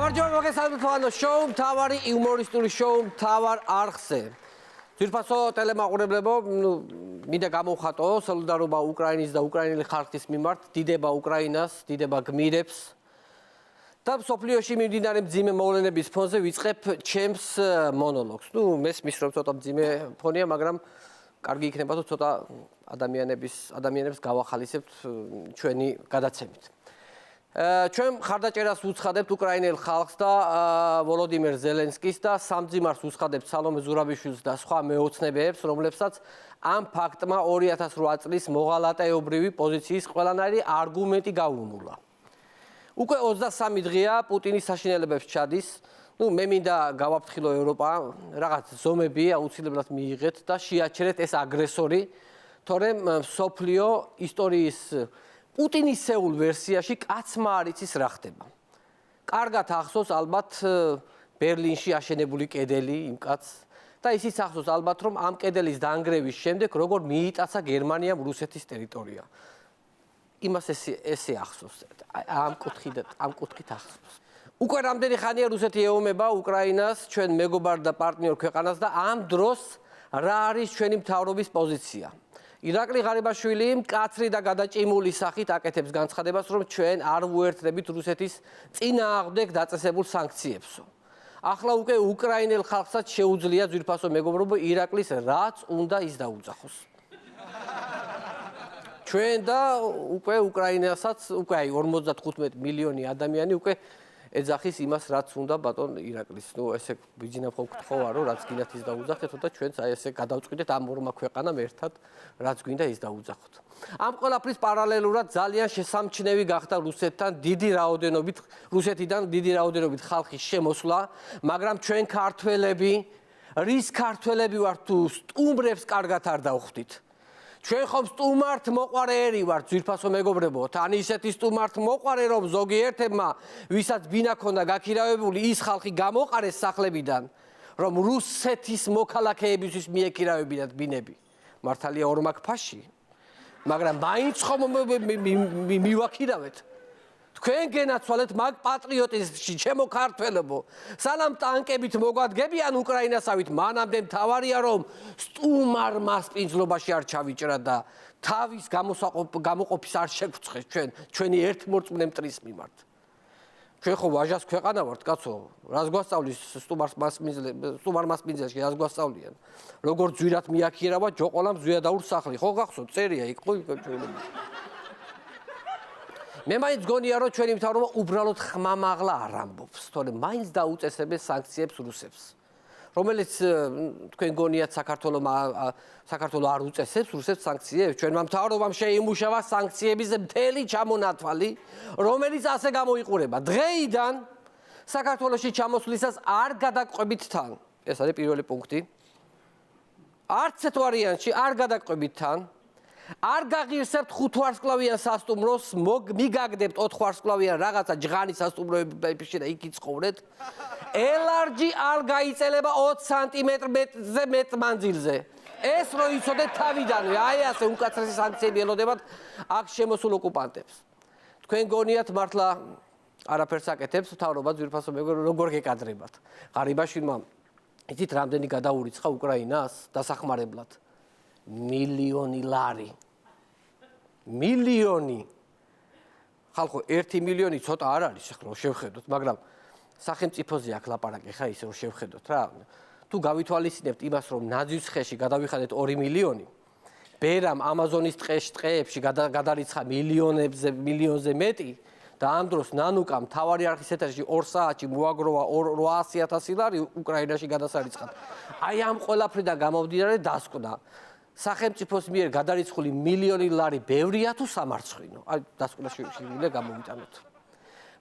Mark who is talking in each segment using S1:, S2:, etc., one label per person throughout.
S1: გამარჯობა მოგესალმებით შოუ მთავარი იუმორისტული შოუ მთავარ არხზე. ძვირფასო ტელემაყურებლებო, მინდა გამოვხატო სოლიდარობა უკრაინის და უკრაინელი ხალხის მიმართ, დიდება უკრაინას, დიდება გმირებს. და სოფლიოში მიმდინარე მძიმე მოვლენების ფონზე ვიწყებ ჩემს მონოლოგს. მესმის რომ ცოტა მძიმე ფონია, მაგრამ კარგი იქნება თუ ცოტა ადამიანებს გავახალისებთ ჩვენი გადაცემით. ჩვენ ხარდაჭერას უცხადებთ უკრაინელ ხალხს და ვოლოდიმერ ზელენსკის და სამძიმარს უცხადებთ სალომე ზურაბიშვილს და სხვა მეოცნებებს, რომლებსაც ამ ფაქტმა 2008 წლის მოღალატეობრივი პოზიციის ყველანაირი არგუმენტი გაუნულა. უკვე 23 დღეა პუტინის საშინელებებს ჩადის. მე მინდა გავაფრთხილო ევროპა, რაღაც ზომები აუცილებლად მიიღეთ და შეაჩერეთ ეს აგრესორი, თორემ მსოფლიო ისტორიის პუტინისეულ ვერსიაში კაცმა არ იცის რა ხდება. კარგად ახსოვს ალბათ ბერლინში აშენებული კედელი იმ კაცს და ისიც ახსოვს ალბათ რომ ამ კედელის დანგრევის შემდეგ როგორ მიიტაცა გერმანიამ რუსეთის ტერიტორია. იმას ესე ახსოვს. ამ კუთხით ახსოვს. უკვე რამდენი ხანია რუსეთი ეომება უკრაინას, ჩვენ მეგობარ და პარტნიორ ქვეყანას და ამ დროს რა არის ჩვენი მთავრობის პოზიცია? ირაკლი ღარიბაშვილი მკაცრი და გადაჭიმული სახით აკეთებს განცხადებას, რომ ჩვენ არ ვუერთდებით რუსეთის წინააღმდეგ დაწესებულ სანქციებსო. ახლა უკვე უკრაინელ ხალხსაც შეუძლია ძვირფასო მეგობრებო ირაკლის რაც უნდა ის დაუძახოს. ჩვენ და უკვე უკრაინასაც უკვე 55 მილიონი ადამიანი უკვე ეძახის იმას რაც უნდა ბატონ ირაკლის. ესე ვიძინავ ხო რომ რაც გინდათ ის დაუძახეთ და ჩვენც აი ესე გადავწყვიტეთ ამ ორმა ქვეყანამ ერთად რაც გვინდა ის დაუძახოთ. ამ ყველაფრის პარალელურად ძალიან შესამჩნევი გახდა რუსეთიდან დიდი რაოდენობით ხალხის შემოსვლა, მაგრამ ჩვენ ქართველები, რის ქართველები ვართ თუ სტუმრებს კარგად არ დავხვდით. ჩვენ ხომ სტუმართ მოყვარეერი ვართ ძვირფასო მეგობრებო, თან ისეთი სტუმართ მოყვარე რომ ზოგიერთებმა ვისაც ბინა ქონდა გაქირავებული ის ხალხი გამოყარეს სახლებიდან რომ რუსეთის მოქალაქეებისთვის მიეკირავებინათ ბინები. მართალია ორმაგ ფაში, მაგრამ მაინც ხომ მივაქირავეთ. თქვენ გენაცვალეთ მაგ პატრიოტიზმში, ჩემო ქართველებო. სანამ ტანკებით მოგვადგებიან უკრაინასავით, მანამდე მთავარია რომ სტუმარ მასპინძლობაში არ ჩავიჭრა და თავის გამოყოფის არ შეგვწყვეს ჩვენი ერთმორწმუნე მტრის მიმართ. ჩვენ ხო ვაჟას ქვეყანა ვართ, კაცო, რას გვასწავლის სტუმარ მასპინძელში, რას გვასწავლიან? როგორ ძვირად მიაქირავა ჯოყოლამ ზვიადაურ სახლი, ხო გახსოვთ, წერია იქ ხო მე მაინც გონია რომ ჩვენი მთავრობა უბრალოდ ხმამაღლა არ ამბობს, თორემ მაინც დაუწესებენ სანქციებს რუსებს. რომელიც თქვენ გონიათ საქართველო არ უწესებს რუსებს სანქციებს, ჩვენმა მთავრობამ შეიმუშავა სანქციების მთელი ჩამონათვალი, რომელიც ასე გამოიყურება. დღეიდან საქართველოში ჩამოსვლისას არ გადაგყვებით თან. ეს არის პირველი პუნქტი. არც ერთ ვარიანტში არ გადაგყვებით თან. არ გაღირსებთ 5 ვარსკვლავიან სასტუმროს, მიგაგდებთ 4 ვარსკვლავიან რაღაცა ჟღანი სასტუმროებში და იქ იცხოვრეთ. ელარჯი არ გაიწელება 20 სანტიმეტრზე მეტ მანძილზე. ეს რო იცოდეთ თავიდანვე, აი ასე უკაცრესი სანქციები ელოდებათ აქ შემოსულ ოკუპანტებს. თქვენ გონიათ მართლა არაფერს აკეთებს მთავრობა ძვირფასო მეგობრებო, როგორ გეკადრებათ. ღარიბაშვილმა იცით რამდენი გადაურიცხა უკრაინას დასახმარებლად? მილიონი ლარი. მილიონი. ხალხო 1 მილიონი ცოტა არ არის ახლა რომ შევხედოთ, მაგრამ სახელმწიფოზე აქ ლაპარაკი ხა ისე რომ შევხედოთ რა. თუ გავითვალისწინებთ იმას რომ ნაძვის ხეში გადავიხადეთ 2 მილიონი, ბერამ ამაზონის ტყეებში გადარიცხა მილიონზე მეტი და ამ დროს ნანუკამ მთავარი არხის ეთერში 2 საათში მოაგროვა 800,000 ლარი უკრაინაში გადასარიცხად. აი ამ ყველაფრიდან გამომდინარე დასკვნა სახელმწიფოს მიერ გადარიცხული მილიონი ლარი ბევრია თუ სამარცხვინო? აი დასკვნა შეგვიძლია გამოვიტანოთ.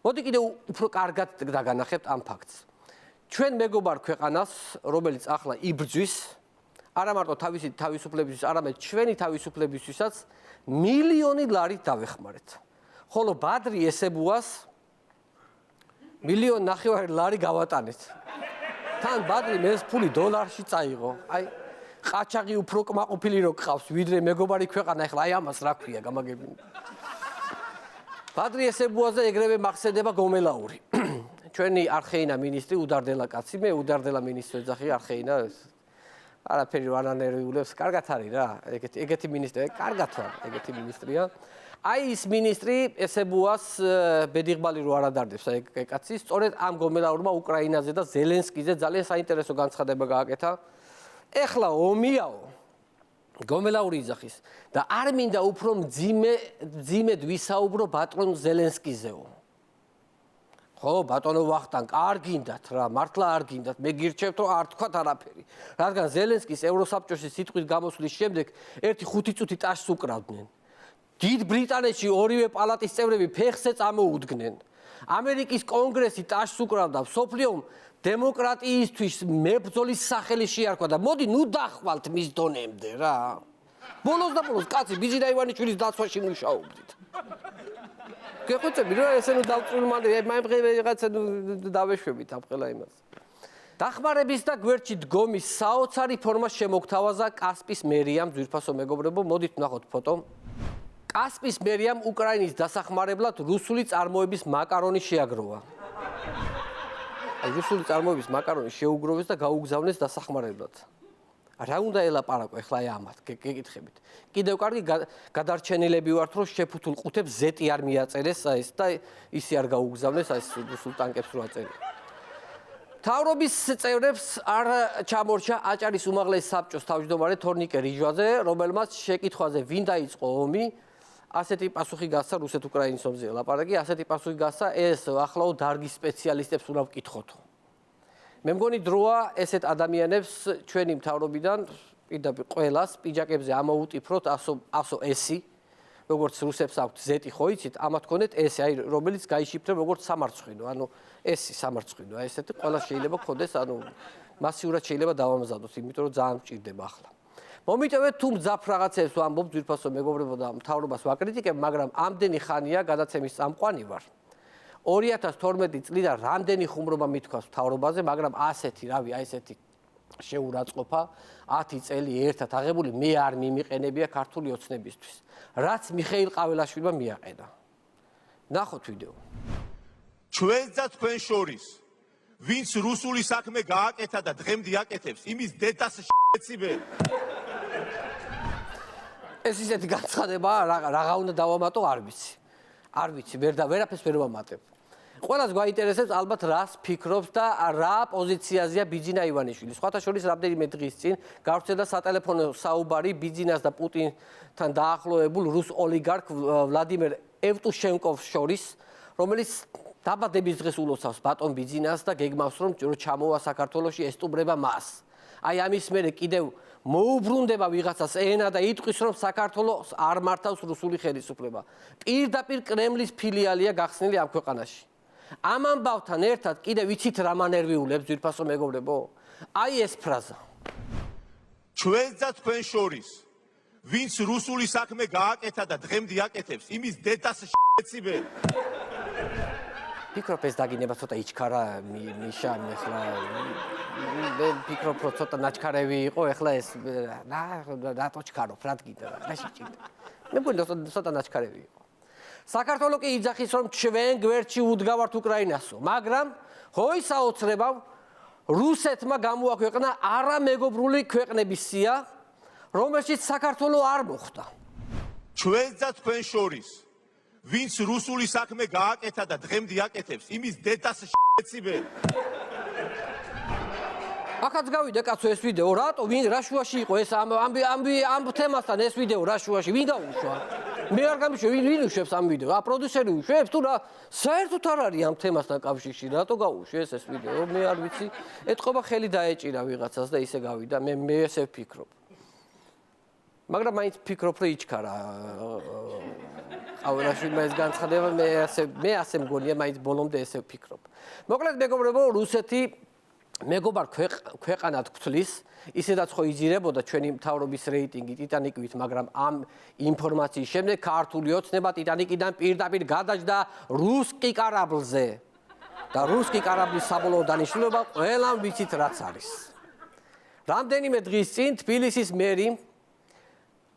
S1: მოდი კიდევ უფრო კარგად დაგანახებთ ამ ფაქტს. ჩვენ მეგობარ ქვეყანას, რომელიც ახლა იბრძვის, არა მარტო თავისი თავისუფლებისთვის, არამედ ჩვენი თავისუფლებისთვისაც მილიონი ლარი დავეხმარეთ. ხოლო ბადრი ესებუას 1,5 ლარი გავატანეთ. თან ბადრი მეს ფული დოლარში წაიღო. აი ყაჩაღი უფრო კმაყოფილი რო გყავს, ვიდრე მეგობარი ქვეყანა, ეხლა აი ამას რა ქვია გამაგებინე. ბადრი ესებუაზე ეგრევე მახსენდება გომელაური. ჩვენი არხეინა მინისტრი უდარდელა კაცი, მე უდარდელა მინისტრი ეძახი არხეინა არაფერი ვანანერვიულებს, კარგად არის რა, ეგეთი მინისტრი, კარგად ვარ, ეგეთი მინისტრია. აი ის მინისტრი ესებუას ბედიღბალი რო არ ადარდებს ეგ კაცი, სწორედ ამ გომელაურმა უკრაინაზე და ზელენსკიზე ძალიან საინტერესო განცხადება გააკეთა. ეხლა ომიაო გომელაური იძახის და არ მინდა უფრო მძიმედ ვისაუბრო ბატონ ზელენსკიზეო. ხო, ბატონო ვახტანგ, არ გინდათ რა, მართლა არ გინდათ, მე გირჩევთ რომ არ თქვათ არაფერი. რადგან ზელენსკის ევროსაბჭოში სიტყვის გამოსვლის შემდეგ 1-5 წუთი ტაშს უკრავდნენ. დიდ ბრიტანეთში ორივე პალატის წევრები ფეხზე წამოუდგნენ. ამერიკის კონგრესი ტაშს უკრავდა, მსოფლიომ დემოკრატიისთვის მებრძოლის სახელი შეარქვა და მოდი ნუ დახვალთ მის დონემდე რა. ბოლოს და ბოლოს კაცი ბიძინა ივანიშვილის დაცვაში მუშაობდით. გეხვეწები რა ესე ნუ დავწულმან რაღაცა დავეშვებით ამხელა იმას. დახმარების და გვერდში დგომის საოცარი ფორმა შემოგთავაზა კასპის მერიამ ძვირფასო მეგობრებო, მოდით ვნახოთ ფოტო. კასპის მერიამ უკრაინის დასახმარებლად რუსული წარმოების მაკარონი შეაგროვა. რუსული წარმოების მაკარონი შეუგროვეს და გაუგზავნეს დასახმარებლად. რა უნდა ელაპარაკო ახლა ამათ, გეკითხებით. კიდევ კარგი გადარჩენილები ვართ, რომ შეფუთულ ყუთებს ზეტი არ მიაწერეს ეს და ისე არ გაუგზავნეს ეს რუსულ ტანკებს რო აწერენ. მთავრობის წევრებს არ ჩამორჩა აჭარის უმაღლეს საბჭოს თავმჯდომარე თორნიკე რიჟვაძე, რომელმაც შეკითხვაზე ვინ დაიწყო ომი, ასეთი პასუხი გასცა რუსეთ-უკრაინის ომზე ლაპარაკი, ასეთი პასუხი გასცა ეს ახლაო დარგის სპეციალისტებს უნდა ვკითხოთო. მე მგონი დროა ესეთ ადამიანებს ჩვენი მთავრობიდან პირდაპირ ყველას პიჯაკებზე ამოუტიფროთ ასო ესი, როგორც რუსებს აქვთ ზეტი ხო იცით, ამათ ქონეთ ესი, აი რომელიც გაიშიფრებ როგორც სამარცხვინო, ანუ ესი სამარცხვინო, აი ესეთი ყველა შეიძლება ქონდეს, ანუ მასიურად შეიძლება დავამზადოთ, იმიტომ რომ ძალიან მჭირდება ახლა. მომიტევეთ თუ მძაფ რაღაცებს ვამბობ ძვირფასო მეგობრებო და მთავრობას ვაკრიტიკებ, მაგრამ ამდენი ხანია გადაცემის წამყვანი ვარ. 2012 წლიდან რამდენი ხუმრობა მithქვას მთავრობაზე, მაგრამ ასეთი, რავი, აი ესეთი შეურაცხყოფა 10 წელი ერთად აღებული მე არ მიმიყენებია ქართული ოცნებისთვის. რაც მიხეილ ყაველაშვილმა მიაყენა. ნახოთ ვიდეო.
S2: ჩვენს და თქვენ შორის ვინც რუსული საქმე გააკეთა და დღემდე აკეთებს, იმის დედას შეციბე.
S1: ეს ისეთი განცხადებაა, რაღა უნდა დავამატო, არ ვიცი. არ ვიცი, ვერაფერს ვერ ვამატებ. ყველას გვაინტერესებს ალბათ რას ფიქრობს და რა პოზიციაზეა ბიძინა ივანიშვილი. სხვათა შორის რამდენიმე დღის წინ გავრცელდა სატელეფონო საუბარი ბიძინას და პუტინთან დაახლოებულ რუს ოლიგარქ ვლადიმერ ევტუშენკოვს შორის, რომელიც დაბადების დღეს ულოცავს ბატონ ბიძინას და გეგმავს რომ ჩამოვა საქართველოში ესტუმრება მას. აი ამის მერე კიდევ მოუბრუნდება ვიღაცას ენა და იტყვის რომ საქართველოს არ მართავს რუსული ხელისუფლება. პირდაპირ კრემლის ფილიალია გახსნილი ამ ქვეყანაში. ამ ამბავთან ერთად კიდევ ვიცით რა მანერვიულებს ძვირფასო მეგობრებო? აი ეს ფრაზა.
S2: ჩვენს და თქვენ შორის ვინც რუსული საქმე გააკეთა და დღემდე აკეთებს, იმის დედას შეციბე.
S1: ფიქრობ ეს დაგინება ცოტა იჩქარა მიშა ახლა მე ფიქრობ რომ ცოტა ნაჩქარევი იყო ახლა ეს რატო ჩქარობ რა გინდა რა შეჭირდა მე მგონი ცოტა ნაჩქარევი იყო საქართველო კი იძახის რომ ჩვენ გვერდში უდგავართ უკრაინასო მაგრამ ხო ისაოცრებავ რუსეთმა გამოაქვეყნა არამეგობრული ქვეყნების სია რომელშიც საქართველო არ მოხვდა
S2: ჩვენს და თქვენ შორის ვინც რუსული საქმე გააკეთა და დღემდე აკეთებს, იმის დედას შეციბე.
S1: ახაც გავიდა კაცო ეს ვიდეო, რატო ვინ რა შუაში იყო ეს ამ თემასთან ეს ვიდეო რა შუაში, ვინ გაუშვა? მე არ გამიშვა, ვინ უშვებს ამ ვიდეო? პროდიუსერი უშვებს თუ რა? საერთოდ არ არის ამ თემასთან კავშირში, რატო გაუშვეს ეს ვიდეო? მე არ ვიცი. ეთყობა ხელი დაეჭირა ვიღაცას და ისე გავიდა, მე ესე ვფიქრობ. მაგრამ მაინც ვფიქრობ, რომ იჩქარა ყაველაშვილმა ეს განცხადება, მე ასე მგონია, მაინც ბოლომდე ესე ვფიქრობ. მოკლედ მეგობრებო, რუსეთი მეგობარ ქვეყანად გვთვლის, ისედაც ხო იძირებოდა ჩვენი მთავრობის რეიტინგი ტიტანიკივით, მაგრამ ამ ინფორმაციის შემდეგ ქართული ოცნება ტიტანიკიდან პირდაპირ გადაჯდა რუსკი კარაბლზე. და რუსკი კარაბლის საბოლოო დანიშნულება ყველამ ვიცით რაც არის. რამდენიმე დღის წინ თბილისის მერი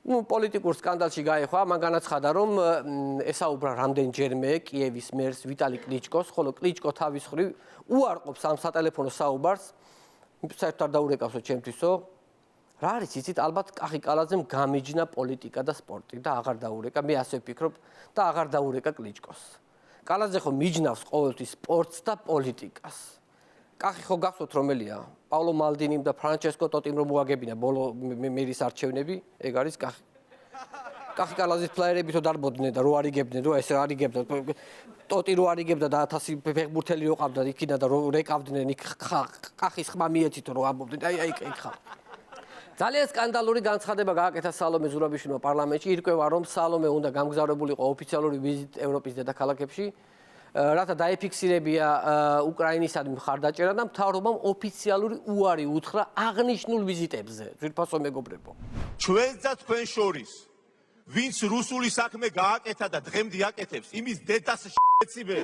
S1: პოლიტიკურ სკანდალში გაეხვა, მან განაცხადა, რომ ესაუბრა რამდენჯერმე კიევის მერს ვიტალი კლიჩკოს, ხოლო კლიჩკო თავის მხრივ უარყოფს ამ სატელეფონო საუბარს. საერთოდ არ დაურეკავსო ჩემთვისო. რა არის იცით, ალბათ კახი კალაძემ გამიჯნა პოლიტიკა და სპორტი და აღარ დაურეკა, მე ასე ვფიქრობ და აღარ დაურეკა კლიჩკოს. კალაძე ხო მიჯნავს ყოველთვის სპორტს და პოლიტიკას. კახი ხო გახსოვთ რომელია? პავლო მალდინიმ და ფრანჩესკო ტოტიმ რომ მოაგებინა ბოლო მერის არჩევნები, ეგ არის კახი. კახი კალაძის ფლაიერები თო დარბოდნენ და რო არიგებდნენ, რო ეს არიგებდა. ტოტი რო არიგებდა და 1000 ფეხბურთელი რო ყავდა იქინა და რო რეკავდნენ იქ კახის ხმა მიეცითო რო ამბობდნენ. აი ხა. ძალიან სკანდალური განცხადება გააკეთა სალომე ზურაბიშვილმა პარლამენტში. ირკვევა რომ სალომე უნდა გამგზავრებულიყო ოფიციალური ვიზიტ ევროპის დედაქალაქებში. რათა დაიფიქსირებია უკრაინისადმი მხარდაჭერა და მთავრობამ ოფიციალური უარი უთხრა აღნიშნულ ვიზიტებზე. ძვირფასო მეგობრებო.
S2: ჩვენს და თქვენ შორის ვინც რუსული საქმე გააკეთა და დღემდე აკეთებს, იმის დედას შეციბე.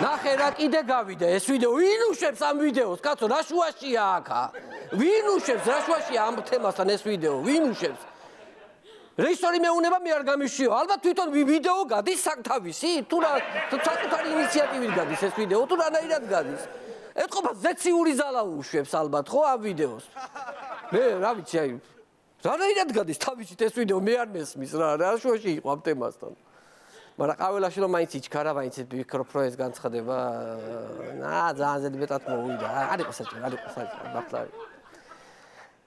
S1: ნახე რა კიდე გავიდა ეს ვიდეო. ვინ უშვებს ამ ვიდეოს? კაცო, რა შუაშია აქა? ვინ უშვებს? რა შუაშია ამ თემასთან ეს ვიდეო? ვინ უშვებს? რეჟისორი მეუნება მე არ გამიშიო. ალბათ თვითონ ვიდეო გადის საკთავისი, თუ რა საკუთარი ინიციატივით გადის ეს ვიდეო, თუ რანაირად გადის. ეთყობა ზეციური ზალა უშვებს ალბათ ხო ამ ვიდეოს. მე რა ვიცი აი რანაირად გადის თავისით ეს ვიდეო მე არ მესმის რა შუაში იყო ამ თემასთან. მაგრამ ყაველაში რომ მაინც იჩქარა, მაინც ვფიქრობ რომ ეს განცხადება ძალიან მეტად მოვიდა. არ იყო საჭირო, არ იყო საჭირო, მართლა.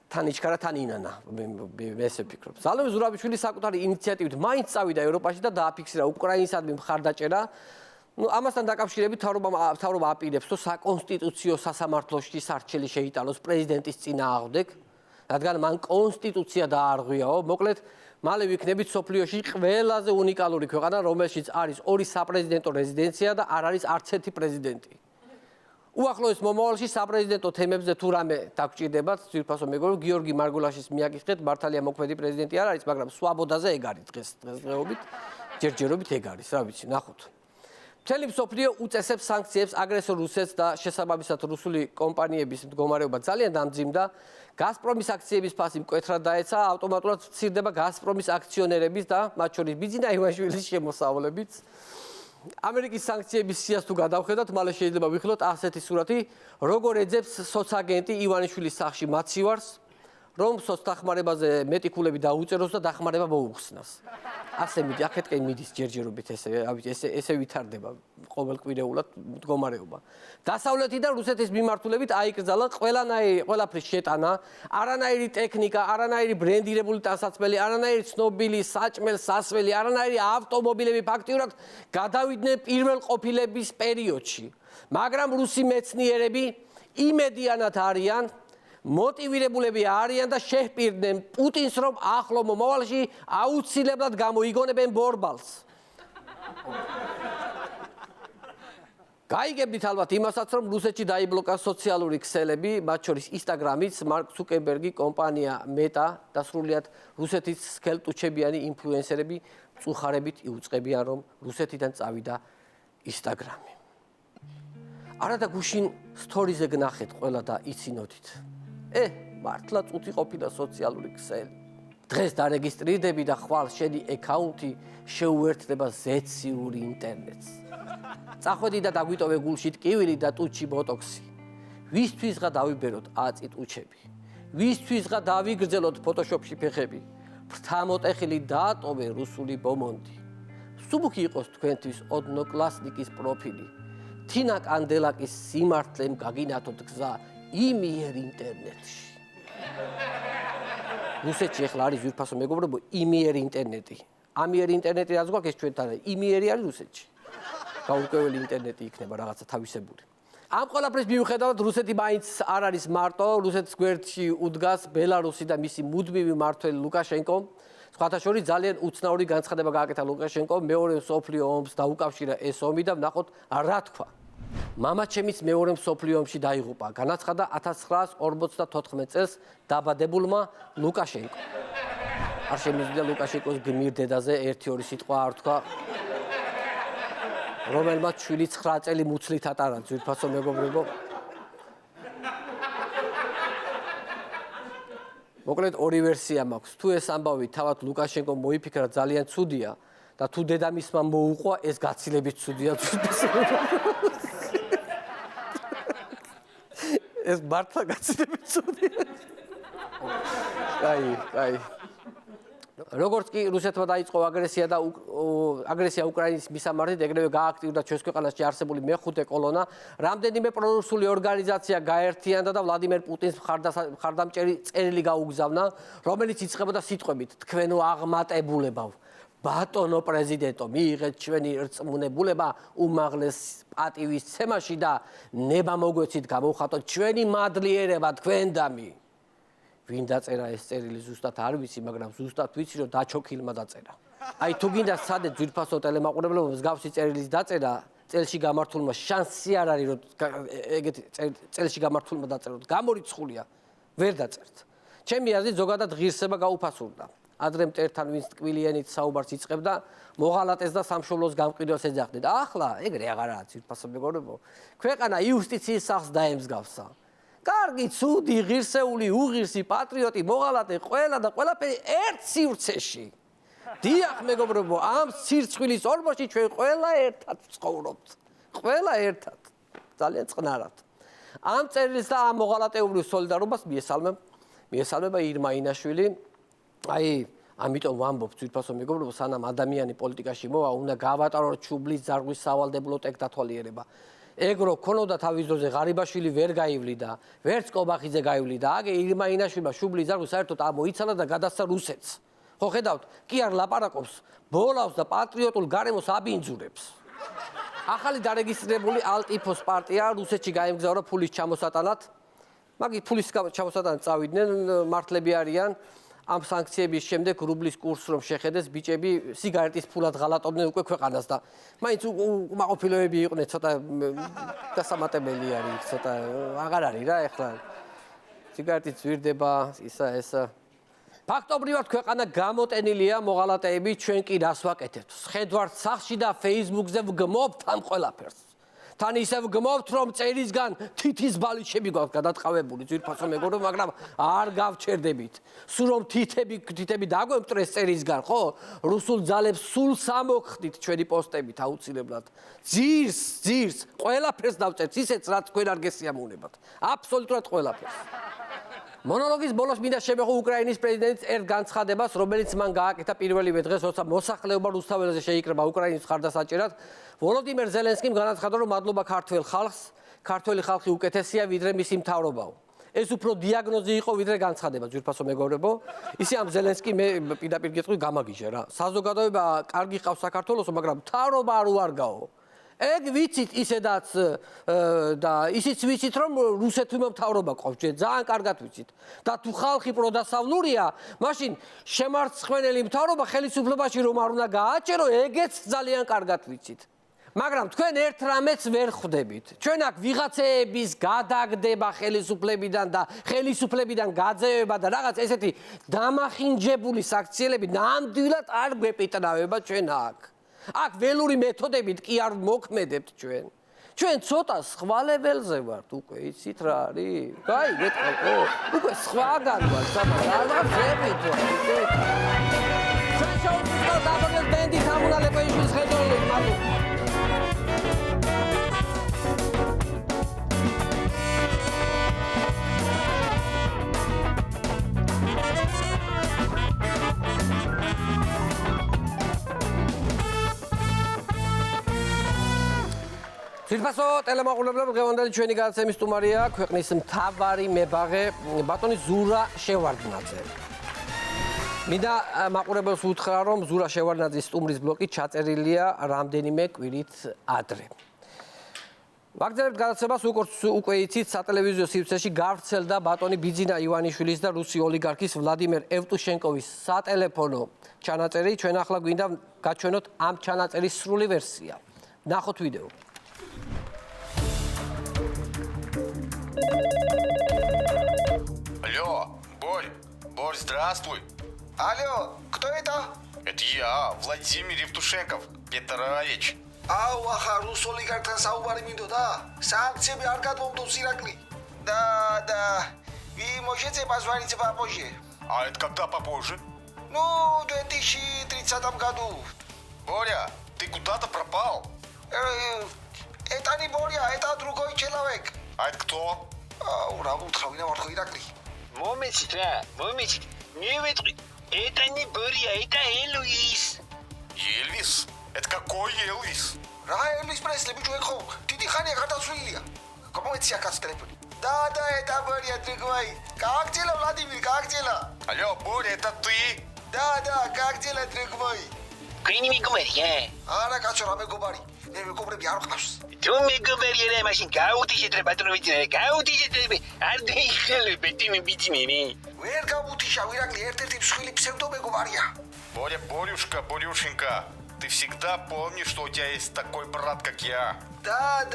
S1: თან იჩქარა, თან ინანა, მე ესე ვფიქრობ. სალომე ზურაბიშვილი საკუთარი ინიციატივით მაინც წავიდა ევროპაში და დააფიქსირა უკრაინისადმი მხარდაჭერა. ამასთან დაკავშირებით მთავრობა აპირებს, რომ საკონსტიტუციო სასამართლოში სარჩელი შეიტანოს პრეზიდენტის წინააღმდეგ, რადგან მან კონსტიტუცია დაარღვიაო. მოკლედ, მალე ვიქნებით სოფლიოში ყველაზე უნიკალური ქვეყანა, რომელშიც არის 2 საპრეზიდენტო რეზიდენცია და არ არის არც ერთი პრეზიდენტი. უახლოეს მომავალში საპრეზიდენტო თემებზე თუ რამე დაგჭირდებათ, ძვირფასო მეგობრებო, გიორგი მარგულაშის მიაკითხეთ, მართალია მოქმედი პრეზიდენტი არ არის, მაგრამ სვაბოდაზე ეგ არის დღესდღეობით, ჯერჯერობით ეგ არის, რა ვიცი, ნახოთ. მთელი მსოფლიო უწესებს სანქციებს აგრესორ რუსეთს და შესაბამისად რუსული კომპანიების მდგომარეობა ძალიან დამძიმდა. გაზპრომის აქციების ფასი მკვეთრად დაეცა, ავტომატურად მცირდება გაზპრომის აქციონერების და მათ შორის ბიძინა ივანიშვილის შემოსავლებით. ამერიკის სანქციების სიას თუ გადავხედოთ, მალე შეიძლება ვიხილოთ ასეთი სურათი, როგორ ეძებს სოცაგენტი ივანიშვილის სახლში მაცივარს, რომ სოცდახმარებაზე მეტი ქულები დაუწეროს და დახმარება მოუხსნას. ასე მიდი, აქეთკენ მიდის ჯერჯერობით ესე ვითარდება ყოველკვირეულად მდგომარეობა. დასავლეთიდან რუსეთის მიმართულებით აიკრძალა ყველაფრის შეტანა, არანაირი ტექნიკა, არანაირი ბრენდირებული ტანსაცმელი, არანაირი ცნობილი საჭმელ სასველი, არანაირი ავტომობილები ფაქტიურად გადავიდნენ პირველ ყოფილების პერიოდში. მაგრამ რუსი მეცნიერები იმედიანად არიან, მოტივირებულები არიან და შეჰპირდნენ პუტინს, რომ ახლო მომავალში აუცილებლად გამოიგონებენ ბორბალს. გაიგებდით ალბათ იმასაც, რომ რუსეთში დაიბლოკა სოციალური ქსელები, მათ შორის ინსტაგრამიც, მარკ ცუკერბერგი, კომპანია მეტა და სრულიად რუსეთის სქელტუჩებიანი ინფლუენსერები წუხარებით იუწყებიან, რომ რუსეთიდან წავიდა ინსტაგრამი. არადა გუშინ სტორიზე გნახეთ ყველა და იცინოდით. მართლა წუთი ყოფილა სოციალური ქსელი. დღეს დარეგისტრირდები და ხვალ შენი აკაუნტი შეუერთდება ზეციური ინტერნეტს. წახვედი და დაგვიტოვე გულში ტკივილი და ტუჩი ბოტოქსი. ვისთვისღა დავიბეროთ აწი ტუჩები. ვისთვისღა დავიგრძელოთ ფოტოშოპში ფეხები. ფრთამოტეხილი დაატოვე რუსული ბომონდი. სუბუქი იყოს თქვენთვის ოდნოკლასნიკის პროფილი. თინა კანდელაკის სიმართლემ გაგინათოთ გზა იმიერ ინტერნეტში. რუსეთში ახლა არის ძვირფასო მეგობრებო იმიერ ინტერნეტი. ამიერ ინტერნეტი რაც გვაქვს ეს ჩვენთან იმიერი არის რუსეთში. გაურკვეველი ინტერნეტი იქნება რაღაცა თავისებური. ამ ყველაფრის მიუხედავად რუსეთი მაინც არ არის მარტო, რუსეთის გვერდში უდგას ბელარუსი და მისი მუდმივი მმართველი ლუკაშენკო. სხვათა შორის ძალიან უცნაური განცხადება გააკეთა ლუკაშენკომ, მეორე მსოფლიო ომს დაუკავშირა ეს ომი და ვნახოთ რა თქვა. მამაჩემიც მეორე მსოფლიო ომში დაიღუპა, განაცხადა 1944 წელს დაბადებულმა ლუკაშენკომ. არ შემიძლია ლუკაშენკოს გმირ დედაზე 1-2 სიტყვა არ თქვა, რომელმაც შვილი 9 წელი მუცლით ატარა, ძვირფასო მეგობრებო. მოკლედ ორი ვერსია მაქვს. თუ ეს ამბავი თავად ლუკაშენკომ მოიფიქრა ძალიან ცუდია და თუ დედამისმა მოუყვა, ეს გაცილებით ცუდია. ეს მართლა გაცილებით ცუდია. კაი. როგორც კი რუსეთმა დაიწყო აგრესია უკრაინის მისამართით, ეგრევე გააქტიურდა ჩვენს ქვეყანაში არსებული მეხუთე კოლონა, რამდენიმე პრორუსული ორგანიზაცია გაერთიანდა და ვლადიმერ პუტინს მხარდამჭერი წერილი გაუგზავნა, რომელიც იწყებოდა სიტყვებით: თქვენო აღმატებულებავ, ბატონო პრეზიდენტო, მიიღეთ ჩვენი რწმუნებულება უმაღლეს პატივისცემაში და ნება მოგვეცით გამოვხატოთ ჩვენი მადლიერება თქვენდამი. ვინ დაწერა ეს წერილი ზუსტად არ ვიცი, მაგრამ ზუსტად ვიცი, რომ დაჩოქილმა დაწერა. აი თუ გინდა სადე ძვირფასო ტელემაყურებლებო მსგავსი წერილის დაწერა, წელში გამართულმა შანსი არ არის, რომ ეგეთი წელში გამართულმა დაწეროთ. გამორიცხულია, ვერ დაწერთ. ჩემი აზრით ზოგადად ღირსება გაუფასურდა. ადრე მტერთან ვინც ტკბილიანით საუბარს იწყებდა, მოღალატეს და სამშობლოს გამყიდვას ეძახდნენ. ახლა ეგრე აღარაა ძვირფასო მეგობრებო. ქვეყანა იუსტიციის სახლს დაემსგავსა. კარგი, ცუდი, ღირსეული, უღირსი, პატრიოტი, მოღალატე, ყველა და ყველაფერი ერთ სივრცეში. დიახ, მეგობრებო, ამ სირცხვილის ორმოში ჩვენ ყველა ერთად ვცხოვრობთ. ყველა ერთად. ძალიან წყნარად. ამ წერილის და ამ მოღალატეობრივ სოლიდარობას მიესალმება ირმა ინაშვილი. აი, ამიტომ ვამბობ ძვირფასო მეგობრებო, სანამ ადამიანი პოლიტიკაში მოვა, უნდა გავატაროთ ჩუბლის ძარღვის სავალდებულო ტექ დათვალიერება. ეგრო ქონოდა თავის დროზე ღარიბაშვილი ვერ გაივლიდა, ვერც კობახიძე გაივლიდა. აგე ირმა ინაშვილმა შუბლის ძარღვი საერთოდ ამოიცალა და გადასცა რუსეთს. ხო ხედავთ, კი არ ლაპარაკობს, ბოლავს და პატრიოტულ გარემოს აბინძურებს. ახალი დარეგისტრირებული ალტიფოს პარტია რუსეთში გაემგზავრა ფულის ჩამოსატანად. მაგის ფულის ჩამოსატანად წავიდნენ, მართლები არიან. ამ სანქციების შემდეგ რუბლის კურსს რომ შეხედეს, ბიჭები სიგარეტის ფულად ღალატობდნენ უკვე ქვეყანას და მაინც უკმაყოფილოები იყვნენ, ცოტა დასამატებელი არის, ცოტა აღარ არის რა ეხლა. სიგარეტის ზვირდება, ისა. ფაქტობრივად ქვეყანა გამოტენილია, მოღალატეები, ჩვენ კი რას ვაკეთებთ? სხედვართ სახლში და Facebook-ზე ვგმობთ ამ ყველაფერს. თან ისევ გმობთ, რომ წერისგან თითის ბალიჩები გვაქვს გადატყავებული, ძვირფასო მეგობრებო, მაგრამ არ გავჩერდებით. სულ რომ თითები დაგვემტრეს წერისგან, ხო? რუსულ ძალებს სულ სამოხდით ჩვენი პოსტებით აუცილებლად. ძირს, ყველაფერს დავწერთ, ისეც რაც თქვენ არ გესიამოვნებათ. აბსოლუტურად ყველაფერს. მონოლოგის ბოლოს მინდა შევეხო უკრაინის პრეზიდენტის ერთ განცხადებას, რომელიც მან გააკეთა პირველივე დღეს, როცა მოსახლეობა რუსთაველზე შეიკრება უკრაინის მხარდასაჭერად. ვოლოდიმერ ზელენსკიმ განაცხადა, რომ მადლობა ქართველ ხალხს, ქართველი ხალხი უკეთესია, ვიდრე მისი მთავრობაო. ეს უფრო დიაგნოზი იყო, ვიდრე განცხადება, ძვირფასო მეგობრებო. ისე ამ ზელენსკი მე პირდაპირ გეტყვი გამაგიჟა რა. საზოგადოება კარგი ყავს საქართველოსო, მაგრამ მთავრობა არ უარგაო. ეგ ვიცით ისედაც და ისიც ვიცით, რომ რუსეთმა მთავრობა ყავს, ძალიან კარგად ვიცით. და თუ ხალხი პროდასავლურია, მაშინ შემარცხვენელი მთავრობა ხელისუფლებაში რომ არ უნდა გააჭერო, ეგეც ძალიან კარგად ვიცით. მაგრამ თქვენ ერთ რამეც ვერ ხვდებით. ჩვენ აქ ვიღაცეების გადაგდება ხელისუფლებიდან და ხელისუფლებიდან გაძევება და რაღაც ესეთი დამახინჯებული საქციელები ნამდვილად არ გვეპიტრავება ჩვენ აქ. აქ ველური მეთოდებით კი არ მოქმედებთ ჩვენ. ჩვენ ცოტა სხვა ლეველზე ვართ უკვე, იცით რა არის? გაი, გეტყვი, უკვე სხვაგან ვართ, სადაც ზებით ვართ. ჩვენ შევუდგეთ დაბაგეს ბენდი სამუნა ლეკვეიშვილის ხელმძღვანელობით, მადლობა. ძვირფასო ტელემაყურებლებო, დღევანდელი ჩვენი გადაცემის სტუმარია ქვეყნის მთავარი მებაღე ბატონი ზურა შევარდნაძე. მინდა მაყურებელს უთხრა, რომ ზურა შევარდნაძის სტუმრის ბლოკი ჩაწერილია რამდენიმე კვირით ადრე. ვაგრძელებთ გადაცემას, უკვე იცით, სატელევიზიო სივრცეში გავრცელდა ბატონი ბიძინა ივანიშვილის და რუსი ოლიგარქის ვლადიმერ ევტუშენკოვის სატელეფონო ჩანაწერი. ჩვენ ახლა გვინდა გაჩვენოთ ამ ჩანაწერის სრული ვერსია. ნახოთ ვიდეო.
S3: Алло, Борь, здравствуй.
S4: Алло, кто это?
S3: Это я, Владимир Евтушенков, Петрович.
S4: Ау, аха, рус олигархთან საუბარი მინდოდა? Санкციები არ გადმომდოს ირაკლი. Да. Ви можете позвонить попозже?
S3: А это когда попозже?
S4: Ну, 2030 году.
S3: Боря, ты куда-то пропал.
S4: Это не Боря, это другой человек.
S3: А это кто?
S4: რა გუთხრა, ვინა მართლა ირაკლი?
S5: Моментик, не ветри. Это не Боря, это Элвис.
S3: Элвис? Это какой Элвис?
S4: რა ელვის პრესლი ბიჭო ეხო? დიდი ხანია გარდაცვლილია. გამომეცია კაც ტელეფონი. Да, это Боря, другой. Как дела, Владимир, как дела?
S3: Алло, Боря, это ты?
S4: Да, как дела, друг мой?
S5: Queen мегумерия.
S4: არა კაცო, რა მეგობარი? მე მეგობრები არ ყავს.
S5: Tu мегумерия, машин გაუთიშეთ რა პატრონი, გაუთიშეთ. არ დაიხელე, ტიმი ბიჭინი.
S4: ვერ გამუთიშა, ვირაკლი ერთ-ერთი მსხვილი ფსევდო მეგობარია.
S3: Боря, Борюшка, Борюшенька, ты всегда помнишь, что у тебя есть такой брат, как я.
S4: Да,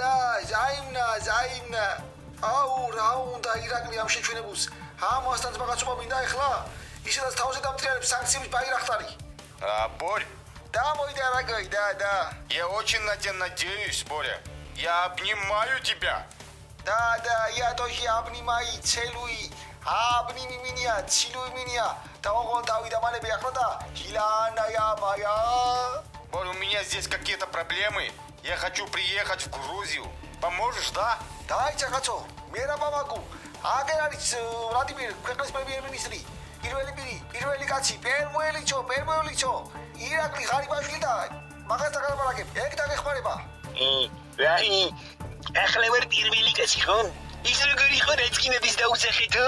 S4: взаимно. აუ, რა უნდა ირაკლი ამ შეჩვენებულს? ამასთან მაგაცობა მინდა ეხლა? ისედაც თავზე დამტრიალებს სანქციების ბაირახტარი.
S3: Борь,
S4: Да, мой дорогой, да.
S3: я очень на тебя надеюсь, Боря. Я обнимаю тебя.
S4: Да, я тоже обнимаю, целую. Обними меня, целуй меня. Того Давида манебе ахлада. Хиланая моя.
S3: Борь, у меня здесь какие-то проблемы. Я хочу приехать в Грузию. Поможешь, да?
S4: დაიცა კაცო, მე რა მამაკუ. აგერ არის ვლადიმირ ქვეყნის პრემიერ-მინისტრი. პირველი კაცი, პირველიჩო. ირაკლი ღარიბაშვილი და მაგასთან გადაბალაგებ. ეგ დაგეხმარება.
S5: რაი, ახლა ვერ პირველი კაცი ხომ? ის როგორი ხო რეწკინების დაუსახეთო,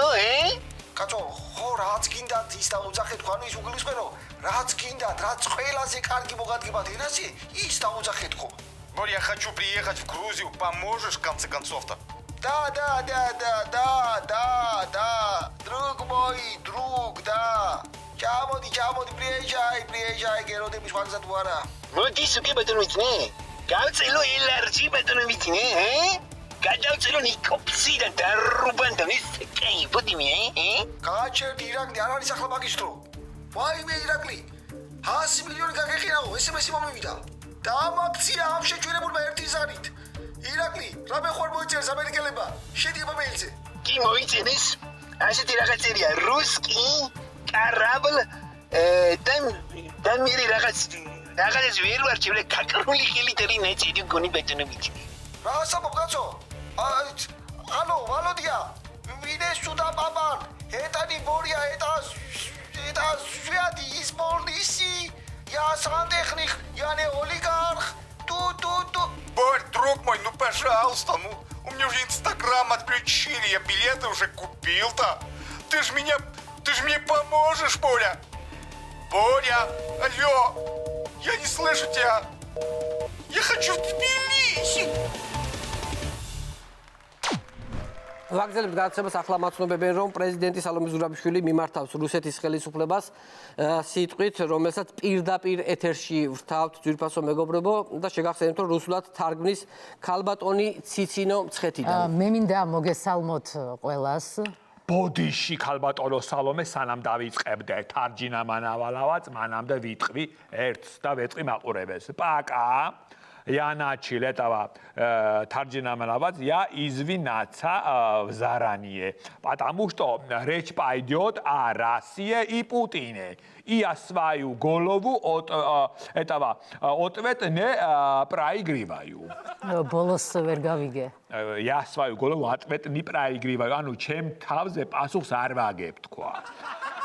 S4: კაცო, ხო რაც გინდათ ის დაუძახეთ, ანუ ის უგულისხმერო, რაც გინდათ, რაც ყველაზე კარგი მოგადგებათ ენაზე, ის დაუძახეთ ხო.
S3: Борь, я хочу приехать в Грузию. Поможешь, в конце концов-то?
S4: Да. Друг мой, да. Чамоди, приезжай, геродების ხვალსა თუ არა.
S5: მოდის უკვე ბატონო, გავწელო ელარჯი ბატონო, გადავწელო ნიკოპსი და დარუბანდა ის კაი ბოდიმი,
S4: გაჩერდი ირაკლი, არ არის ახლა მაგის დრო. ვაიმე ირაკლი, 100 მილიონი გაგეხინაო, SMS-ი მომივიდა. დამაქცია ამ შეჩვენებულმა ერთი ზარით. ირაკლი, რამე ხوار მოიწერს ამერიკელებმა? შედიება მეილზე.
S5: კი მოიწერეს. ასეთი რაღაცებია, რუსკი, კარაბლ, და მერი რაღაც ვერ ვარჩივლე კაკრული ხილიტერი ნეწიდი გონი ბატონო.
S4: რა სამობ კაცო? ალო, ვალოდია. ვინეს სუდა პაპან? ეტანი ბორია, ეტა შვიადი ის პოლისი. Я сантехник, я не олигарх.
S3: Борь, друг мой, ну пожалуйста, у меня уже Инстаграм отключили, я билеты уже купил-то. Ты ж мне поможешь, Боря. Боря, алло, я не слышу тебя. Я хочу в Тбилиси.
S1: ვაგზელებთ გადაცემას ახლა მაცნობებენ რომ პრეზიდენტი სალომე ზურაბიშვილი მიმართავს რუსეთის ხელისუფლებას სიტყვით რომელსაც პირდაპირ ეთერში ვრთავთ ძვირფასო მეგობრებო და შეგახსენებთ რომ რუსულად თარგმნის ქალბატონი ციცინო მცხეთიდან
S6: მე მინდა მოგესალმოთ ყველას
S7: ბოდიში ქალბატონო სალომე სანამ დავიწყებდე თარჯინა მანავალავაც მანამდე ვიტყვი ერთს და ვეტყვი მაყურებელს პაკა Яначи летова тарджинаманавац, я извиняться заранее, потому что речь пойдет о России и Путине. И я свою голову от этого ответ не проигрываю.
S6: Болос ვერ გავიგე.
S7: Я свою голову ответ не проигрываю. Ану, чем თავზე პასუხს არ ვაგებ თქვა.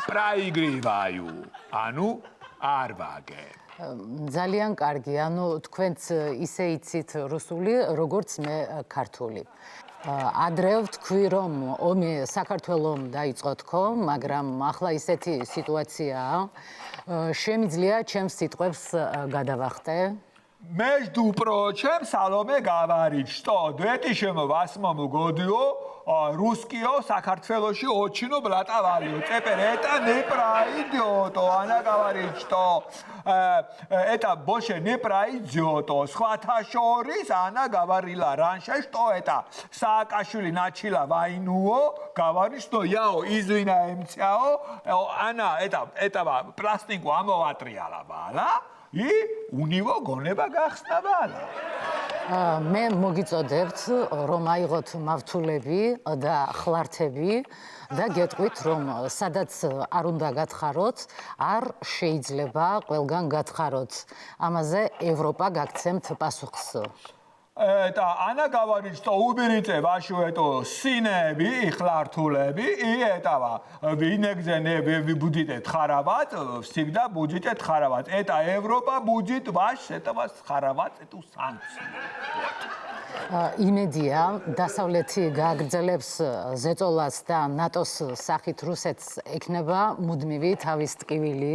S7: Проигрываю. Ану, არ ვაგებ.
S6: ძალიან კარგი, ანუ თქვენც ისე იცით რუსული, როგორც მე ქართული. ადრე ვთქვი, რომ ომი საქართველომ დაიწყო თქო, მაგრამ ახლა ისეთი სიტუაციაა, შემიძლია ჩემს სიტყვებს გადავახტე.
S7: Между прочим, Саломе говорит, что в 2008 году русские Сакартфелоши очень обратовали. Теперь это не пройдет. Она говорит, что это больше не пройдет. Схваташорис, она говорила раньше, что это Саакашвили начала войну. Говорит, что я извиняемся. Она этого пластинку амоватриала. И у него гонеба гахстабала.
S6: მე მოგიწოდებთ რომ აიღოთ მავთულები და ხლართები და გეტყვით რომ სადაც არ უნდა გათხაროთ, არ შეიძლება ყველგან გათხაროთ. Ამაზე ევროპა გაგცემთ პასუხს.
S7: Это она говорит, что уберите вашу эту синеби, хлартулеби, и этого вы нигде не вы будете тхаравать, всегда будете тхаравать. Это Европа будет ваш этого тхаравать, эту санкцию.
S6: იმედია დასავლეთი გააგრძელებს ზეწოლას და ნატოს სახით რუსეთს ექნება მუდმივი თავის ტკივილი.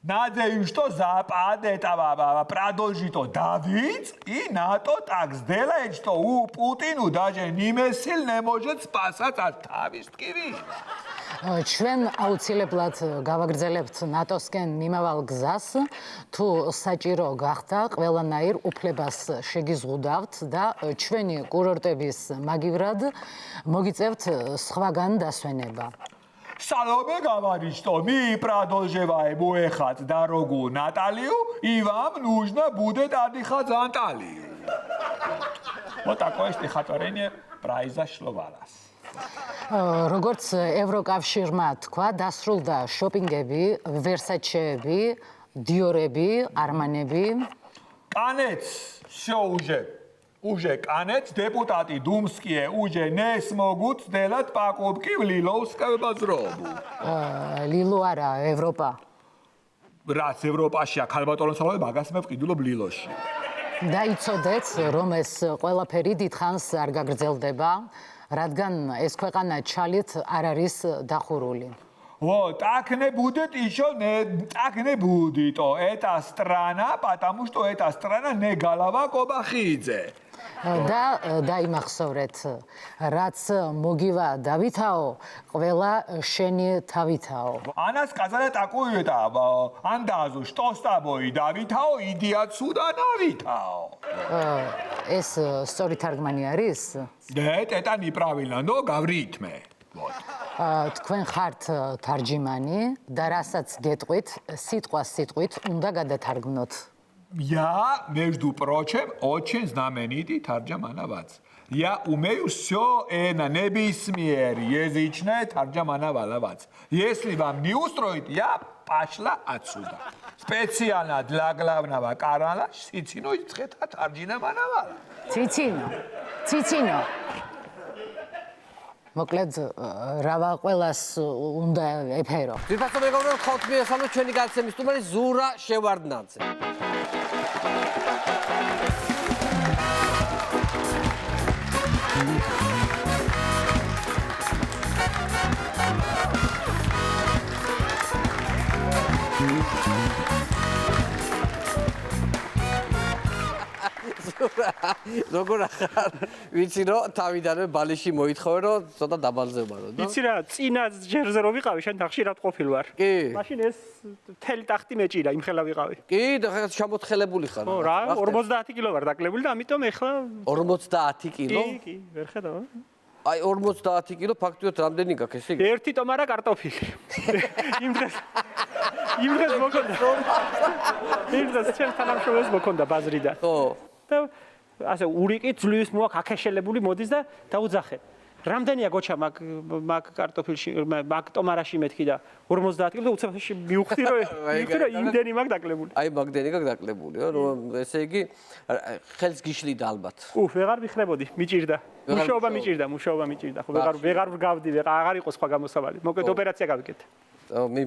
S7: Надеюсь, что Запад этого продолжит давить, и НАТО так сделает, что у Путину даже немесль не может спасать от тавистки.
S6: ჩვენ აუცილებლად გავაგრძელებთ ნატოსკენ მიმავალ გზას, თუ საჭირო გახდა ყველანაირ უფლებას შეგიზღუდავთ და ჩვენი კურორტების მაგივრად მოგიწევთ სხვაგან დასვენება.
S7: Саломе говорит, что мы продолжаем уехать дорогу Наталью, и вам нужно будет отдыхать Анталию. Вот такое стихотворение произошло у нас.
S6: როგორც ევროკავშირმა თქვა, დასრულდა შოპინგები, ვერსაჩეები, დიორები, არმანები.
S7: Конец, все уже конец. Депутаты думские уже не смогут сделать покупки в Лиловскую базробу.
S6: ლილო არა, ევროპა.
S7: Раз Европაშია ქალბატონო სალოე მაგას მე ვყიდულობ ლილოში.
S6: დაიცოდეთ, რომ ეს ყველაფერი დიდხანს არ გაგრძელდება, რადგან ეს ქვეყანა ჩალით არ არის დახურული.
S7: Вот, так не будет еще, так не будет. Это страна, потому что эта страна не голова Кобахидзе.
S6: და დაიმახსოვრეთ, რაც მოგივა დავითაო, ყველა შენი თავითაო.
S7: Она сказала такую андазу, что с тобой, Давитао, иди отсюда, Давитао.
S6: ეს სწორი თარგმანი არის?
S7: Нет, это неправильно, но говорит мне. Вот.
S6: თქვენ ხართ თარჯიმანი და რასაც გეტყვით, სიტყვა სიტყვით უნდა გადათარგმნოთ.
S7: Я, между прочим, очень знаменитый тарджаманавац. Я умею все на небесмиер язычное тарджаманавалавац. Если вам не устроит, я пошла отсюда. Специально для главного канала Сицино и Цхета тарджинаманавала.
S6: ციცინო. მოკლედ, რავა ყველას უნდა ეფერო.
S1: ძირფასო მეგობრებო, ხოთ მიესალმოთ ჩვენი გადაცემის სტუმარი ზურა შევარდნაძე. როგორ ახარ? ვიცი რომ თავიდანვე ბალიში მოითხოვე რომ ცოტა დაბალზე ვარო და
S8: იცი რა, წინა ჯერზე რო ვიყავი, შენ ხშირად ყოფილ ვარ.
S1: კი.
S8: მაშინ ეს მთელი ტახტი მეჭირა, იმხელა ვიყავი.
S1: კი, და ხა ჩამოთხელებული ხარ.
S8: ხო რა, 50 კილო ვარ დაკლებული და ამიტომ ეხლა
S1: 50 კილო?
S8: კი, ვერ ხედავ.
S1: აი 50 კილო ფაქტიურად რამდენი გაქვს ესე იგი?
S8: ერთი ტომარა კარტოფილი. იმ დღეს მოგონდა. იმ დღეს ჩემ თანამშრომელს მოგონდა ბაზრიდან.
S1: ხო.
S8: და ასე ურიკი ძლივს მოაქვს აქეშელებული მოდის და დაუძახე. რამდენია გოჩა მაგ კარტოფილში, მაგ ტომარაში მეთქი და 50 კილო და უცებაში მივხვდი რომ იმდენი მაგ დაკლებული.
S1: აი მაგდენი გაქვს დაკლებულიო, რომ ესე იგი ხელს გიშლიდა ალბათ.
S8: ვეღარ ვიხნებოდი, მიჭირდა. მუშაობა მიჭირდა. ხო ვეღარ ვგავდი, აღარ იყო სხვა გამოსავალი. მოკლედ ოპერაცია გავიკეთე.
S1: მე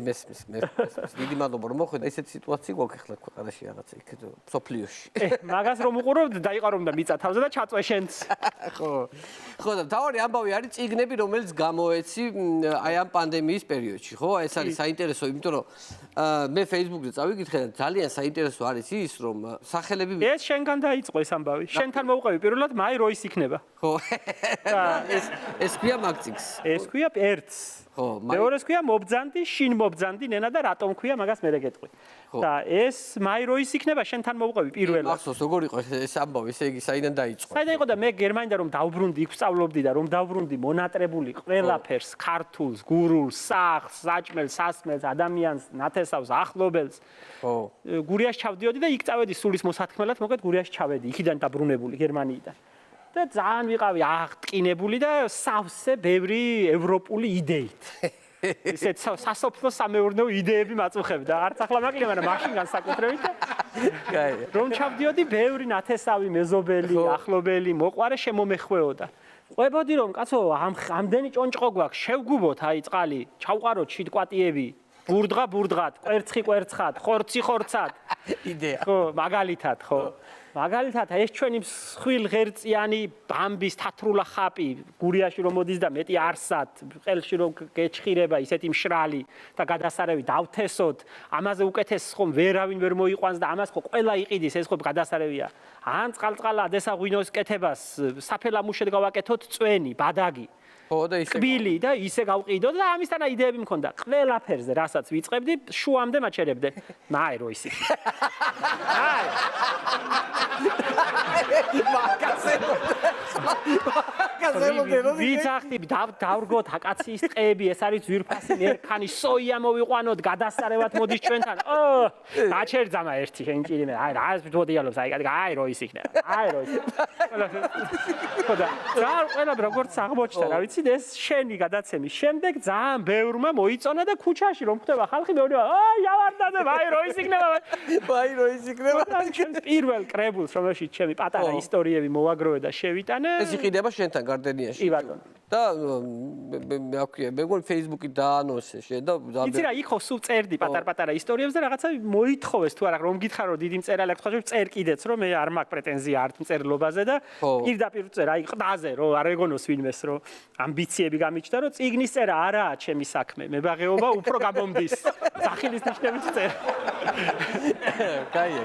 S1: დიდი მადლობა რომ მოხვედი. ესეთი სიტუაცია გვაქვს ახლა ქვეყანაში რაღაცა იქ სოფლიოში.
S8: მაგას რომ უყურო, დაიყარო და მიწა თავზე და ჩაწვე შენც.
S1: ხო. ხო და თავი ამბავი არის წიგნები, რომელიც გამოეცი აი ამ პანდემიის პერიოდში, ხო? ეს არის საინტერესო, იმიტომ რომ მე Facebook-ზე წავიკითხე და ძალიან საინტერესო არის ის, რომ სახელები
S8: ეს შენგან დაიწყო ეს ამბავი. შენთან მოვუყევი პირველად მაი როის იქნება.
S1: ხო. ეს ქვია მაგ წიგნს.
S8: ეს ქვია ერთს.
S1: ხო,
S8: მეორეს ქვია მობძანდი, შინ მობძანდი ნენა და რატომ ქვია მაგას მე გეტყვი. და ეს მაიროის იქნება შენთან მოვყვები პირველად.
S1: მახსოვს როგორ იყო ეს ამბავი, ესე იგი საიდან დაიწყო?
S8: საიდან იყო და მე გერმანიდან რომ დავბრუნდი, იქ ვსწავლობდი და რომ დავბრუნდი მონატრებული ყველაფერს, ქართულს, გურულს, სახლს, საჭმელს, სასმელს, ადამიანს, ნათესავს, ახლობელს.
S1: ხო.
S8: გურიაში ჩავდიოდი და იქ წავედი სულის მოსათქმელად, მოკლედ გურიაში ჩავედი, იქიდან დაბრუნებული გერმანიიდან. და ძალიან ვიყავი აღტკინებული და სავსე ბევრი ევროპული იდეით. ისეთ სასოფლო სამეურნეო იდეები მაწუხებდა. არც ახლა მაკლია, მაგრამ მაშინ განსაკუთრებით და
S1: კაი.
S8: რომ ჩავდიოდი, ბევრი ნათესავი, მეზობელი, ახლობელი, მოყვარე შემომეხვეოდა. ყვებოდი რომ კაცო, ამდენი ჭონჭყო გვაქვს, შევგუბოთ აი წყალი, ჩავყაროთ შიდკვატიები, ბურდღად, კვერცხი კვერცხად, ხორცი ხორცად.
S1: იდეა.
S8: ხო, მაგალითად, ხო. მაგალითად, ეს ჩვენი მსხვილ ღერწიანი ბამბის თათრულა ხაპი, გურიაში რომ მოდის და მეტი არსად, ყელში რომ გეჭხირება ისეთი მშრალი და გადასარევი დავთესოთ, ამაზე უკეთეს ხომ ვერავინ ვერ მოიყვანს და ამას ხო ყველა იყიდის, ეს ხო გადასარევია. ან წყალწყალად ესა ღვინოს კეთებას საფელამუშედ გავაკეთოთ წვენი, ბადაგი.
S1: ხო და ისე
S8: კბილი და ისე გავყიდო და ამისთანა იდეები მქონდა. ყველაფერზე, რასაც ვიწყებდი, შუამდე მაჩერებდე. მაერო ისი. აი. ვიცახტი დავრგოთ აკაციის ტყეები, ეს არის ძვირფასი მერქანი, სოია მოვიყვანოთ, გადასარევად მოდის ჩვენთან. ო, დაჩერძამა ერთი შენჭირი მე. აი, რა ვთოდიალობს, აი რო ის იქნება. აი რო ის. ხოდა, რა როგორც აღმოჩნდა, რა ვიცი, ეს შენი გადაცემის შემდეგ ძალიან ბევრმა მოიწონა და ქუჩაში რომ ხვდება ხალხი მეორე, აი, ავარდაზე, აი რო ის იქნება.
S1: აი რო ის იქნება.
S8: ჩემს პირველ კრებულს, რომელშიც ჩემი პატარა ისტორიები მოვაგროვე და შევიტანე.
S1: ეს იყიდება შენთან გარდენიაში.
S8: კი ბატონო.
S1: და მე აქვია, მე მგონი Facebook-ი დაანონსე შენ და
S8: იცი რა, იქ ხო სულ წერდი პატარ-პატარა ისტორიებს და რაღაცა მოითხოვეს თუ არა რომ გითხარო დიდი მწერალი აქვს ხოჭო წერ კიდეც რომ მე არ მაქვს პრეტენზია არც მწერლობაზე და პირდაპირ წერ აი ყდაზე რომ არ ეგონოს ვინმეს რომ ამბიციები გამიჩნდა რომ წიგნის წერა არაა ჩემი საქმე მებაღეობა უფრო გამომდის სახილის ნიშნებით წერ
S1: კაია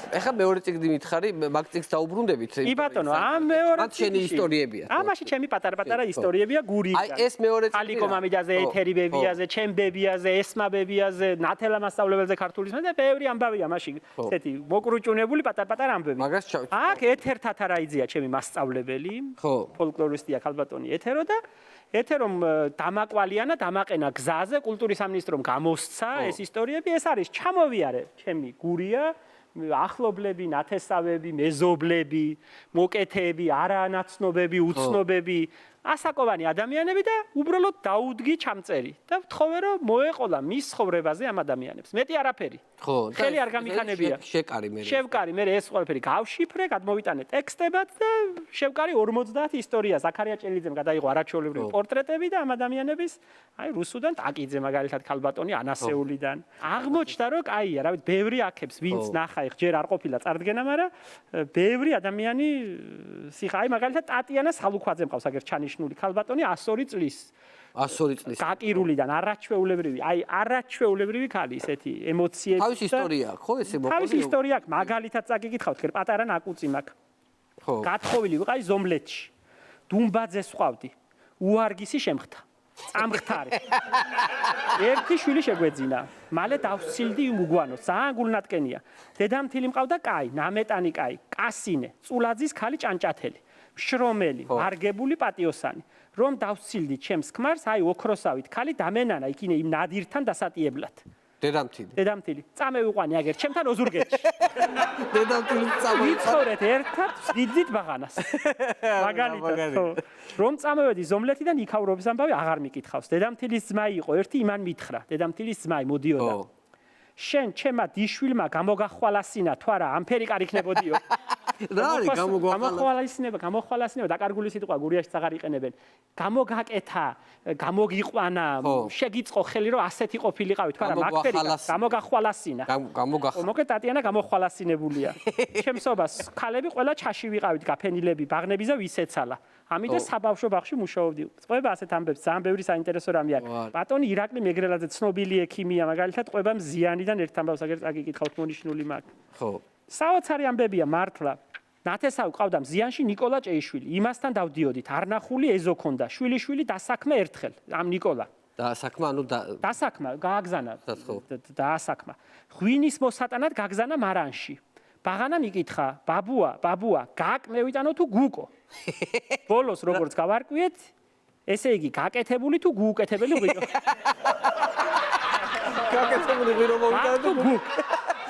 S1: ეხლა მეორე წიგნი მითხარი მაგ წიგნს დაუბრუნდებით
S8: კი ბატონო ამ მეორე
S1: მათ შენი ისტორიებია
S8: ამაში ჩემი პატარ-პატარა ისტორიებია გურიდან
S1: აი ეს მეორე წიგნი
S8: ალიკო მამიდაზე ეთერი ბებიაზე ჩემ ბებიაზე ესმა ბებიაზე ნათელა მასწავლებელზე ქართულის და ბევრი ამბავია მაშინ ესეთი მოკრუჭუნებული პატარ-პატარა ამბები
S1: მაგას
S8: აქ ეთერ თათარაიძეა ჩემი მასწავლებელი ფოლკლორისტია ქალბატონი ეთერო და ეთერომ დამაკვალიანა დამაყენა გზაზე კულტურის სამინისტრომ გამოსცა ეს ისტორიები ეს არის ჩამოვიარე ჩემი გურია ახლობლები, ნათესავები, მეზობლები, მოკეთეები, არანაცნობები, უცნობები, ასაკოვანი ადამიანები და უბრალოდ დაუდგი ჩამწერი და ვთხოვე რომ მოეყოლა მის ცხოვრებაზე ამ ადამიანებს. მეტი არაფერი.
S1: ხო,
S8: ხელი არ გამიქანებია.
S1: შეკარი მე.
S8: შევკარი მე ეს ყველაფერი გავშიფრე, გადმოვიტანე ტექსტებად და შევკარი 50 ისტორია. ზაქარია ჭელიძემ გადაიღო არაჩვეულებრივი პორტრეტები და ამ ადამიანების, აი რუსუდან ტაკიძე მაგალითად ქალბატონი ანასეულიდან. აღმოჩნდა რომ კაია, რა ვიცი, ბევრი აქებს ვინც ნახა ხ ჯერ არ ყოფილა წარდგენა, მაგრამ ბევრი ადამიანი სიხა აი მაგალითად ტატიანა სალუქვაძე მყავს აგერ ჩანიშნული ქალბატონი 102 წლის.
S1: 102 წლის.
S8: გაკირულიდან არაჩვეულებრივი, აი არაჩვეულებრივი ქალი, ისეთი ემოციები.
S1: თავის ისტორია აქვს, ხო ესე მოყოლი?
S8: თავის ისტორია აქვს, მაგალითად წაგიკითხავთ, ხერ პატარა ნაკუცი მაქვს.
S1: ხო.
S8: გათხოვილი ვიყავი ზომლეთში. დუმბაძეს ვყავდი. უარგისი შემხთა. წამხთარი. ერთი შვილი შეგვეძინა. მალე დავსილდი უგვანოს, ძალიან გულნატკენია. დედამთილი მყავდა კაი, ნამეტანი კაი, კასინე, წულაძის ქალი ჭანჭათელი. შრომელი, მარგებული პატიოსანი. რომ დავსილდი ჩემს ქმარს, აი ოქროსავით ქალი დამენანა იქინე იმ ნადირთან დასატიებლად. დედამთილი. წამევიყვანი აგერ ჩემთან ოზურგეთში.
S1: დედამთილი წამოვიყვანი.
S8: ვიცხოვრეთ ერთად, დიდით ბაღანას. მაგალითად, ხო. რომ წამოვედი ზომლეთიდან იქაურობის ამბავი აღარ მიკითხავს. დედამთილის ძმა იყო, ერთი იმან მითხრა. დედამთილის ძმა მოდიოდა. შენ ჩემა დიშვილმა გამოგახვალასინა თუ არა ამფერი კარ იქნებოდიო.
S1: რა არის
S8: გამოხვალასინება დაკარგული სიტყვა გურიაში აღარ იყენებენ. გამოგაკეთა, გამოგიყვანა, შეგიწყო ხელი რომ ასეთი ყოფილიყავი თუ არა მაგფერი გამოგახვალასინა. მოკეთ ტატიანა გამოხვალასინებულია. ჩემსობას ქალები ყველა ჩაში ვიყავით გაფენილები, ბაღნებიზე ვისეცალა. ამიტომ საბავშვო ბაღში მუშაობდი. წყვება ასეთ ამბებს, ძალიან ბევრი საინტერესო რამე აქვს. ბატონი ირაკლი მეგრელაძე ცნობილი ექიმია, მაგალითად ყვება მზიანიდან ერთ ამბავს აგერ წაგიკითხავთ მონიშნული მაქვს.
S1: ხო.
S8: საოცარი ამბებია მართლა. ნათესავი ყავდა მზიანში ნიკოლა ჭეიშვილი. იმასთან დავდიოდით. არნახული ეზო ქონდა. შვილი დასაქმე ერთხელ. ამ ნიკოლა.
S1: დასაქმა, ანუ
S8: დასაქმა, გააგზანა.
S1: ხო.
S8: დაასაქმა. ღვინის მოსატანად გაგზანა მარანში. ბაღანამ იკითხა, ბაბუა, გაკ მე ვიტანო თუ გუკო? ბოლოს როგორც გავარკვიეთ, ესე იგი გაკეთებული თუ გუკეთებელი ღვინო.
S1: გაკეთებული ღვინო მოვიტანო თუ გუკ.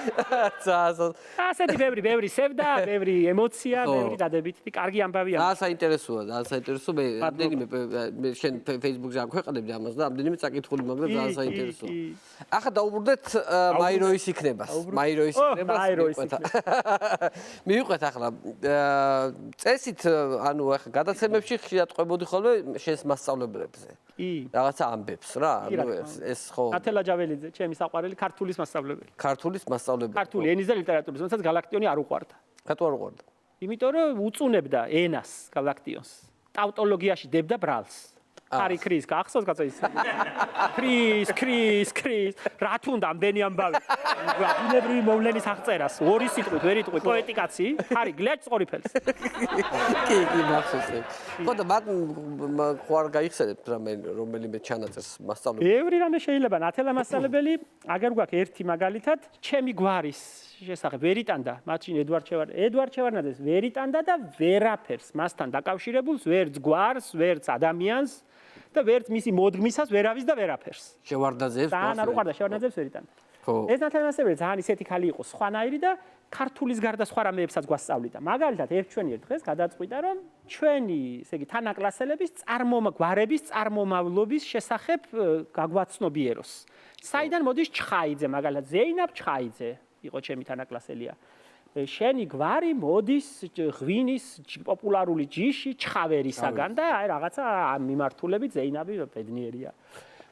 S8: ასეთი ბევრი სევდა, ბევრი ემოცია, ბევრი დადებითი, კარგი ამბავია.
S1: ძალიან საინტერესოა. მე ამდენიმე შენ Facebook-ზე აქვეყნებდი ამას და ამდენიმე წაკითხული მაგრამ ძალიან საინტერესოა. ახლა დაუბრუნდეთ მაიროის იქნებას. მივიყვეთ ახლა წესით, ანუ ახლა გადაცემებში ხშირად ყვებოდი ხოლმე შენს მასწავლებლებზე. რაღაცა ამბებს რა, ანუ ეს ხო.
S8: ათელა ჯაველიძე, ჩემი საყვარელი ქართულის მასწავლებელი.
S1: ქართულის მასწავლებელი.
S8: ქართული ენის და ლიტერატურის, რომელსაც გალაქტიონი არ უყვარდა.
S1: რატო არ უყვარდა?
S8: იმიტომ რომ უწუნებდა ენას გალაქტიონს. ტავტოლოგიაში დებდა ბრალს. ხარი ქრის, გახსოვს კაცო ის? ქრის. რა თუნდა ამდენი ამბავი. ბუნებრივი მოვლენის აღწერას, ორი სიტყვით, ვერ იტყვი პოეტიკაცი, ხარი გლეჭს ყორიფელს.
S1: კი, მახსოვს. ხო და მათ ხო არ გაიხსენებთ რომელიმე ჩანაწერს მასწავლებელი.
S8: ბევრი რამე შეიძლება, ათელა მასწავლებელი, აგერ გვაქვს ერთი მაგალითად, ჩემი გვარის შესახებ ვერ იტანდა, მაშინ ედვარდ შევარდნაძეს ვერ იტანდა და ვერაფერს მასთან დაკავშირებულს, ვერც გვარს, ვერც ადამიანს და ვერც მისი მოდგმისას ვერავის და ვერაფერს.
S1: შევარდნაძეებს
S8: ძალიან არ უყვარდა შევარდნაძეებს ვერ იტანდა. ეს ნათელმასწავლებელი ძალიან ისეთი ქალი იყო, სხვანაირი და ქართულის გარდა სხვა რამეებსაც გვასწავლიდა. მაგალითად, ერთჩვენიერ დღეს გადაწყვიტა, რომ ჩვენი, ესე იგი, თანაკლასელების გვარების წარმომავლობის შესახებ გაგვაცნობიეროს. საიდან მოდის ჩხაიძე, მაგალითად, ზეინაბ ჩხაიძე იყო ჩემი თანაკლასელია. შენი გვარი მოდის ღვინის პოპულარული ჯიში ჩხავერისაგან და აი რაღაცა მიმართულებით ზეინაბი ბედნიერია.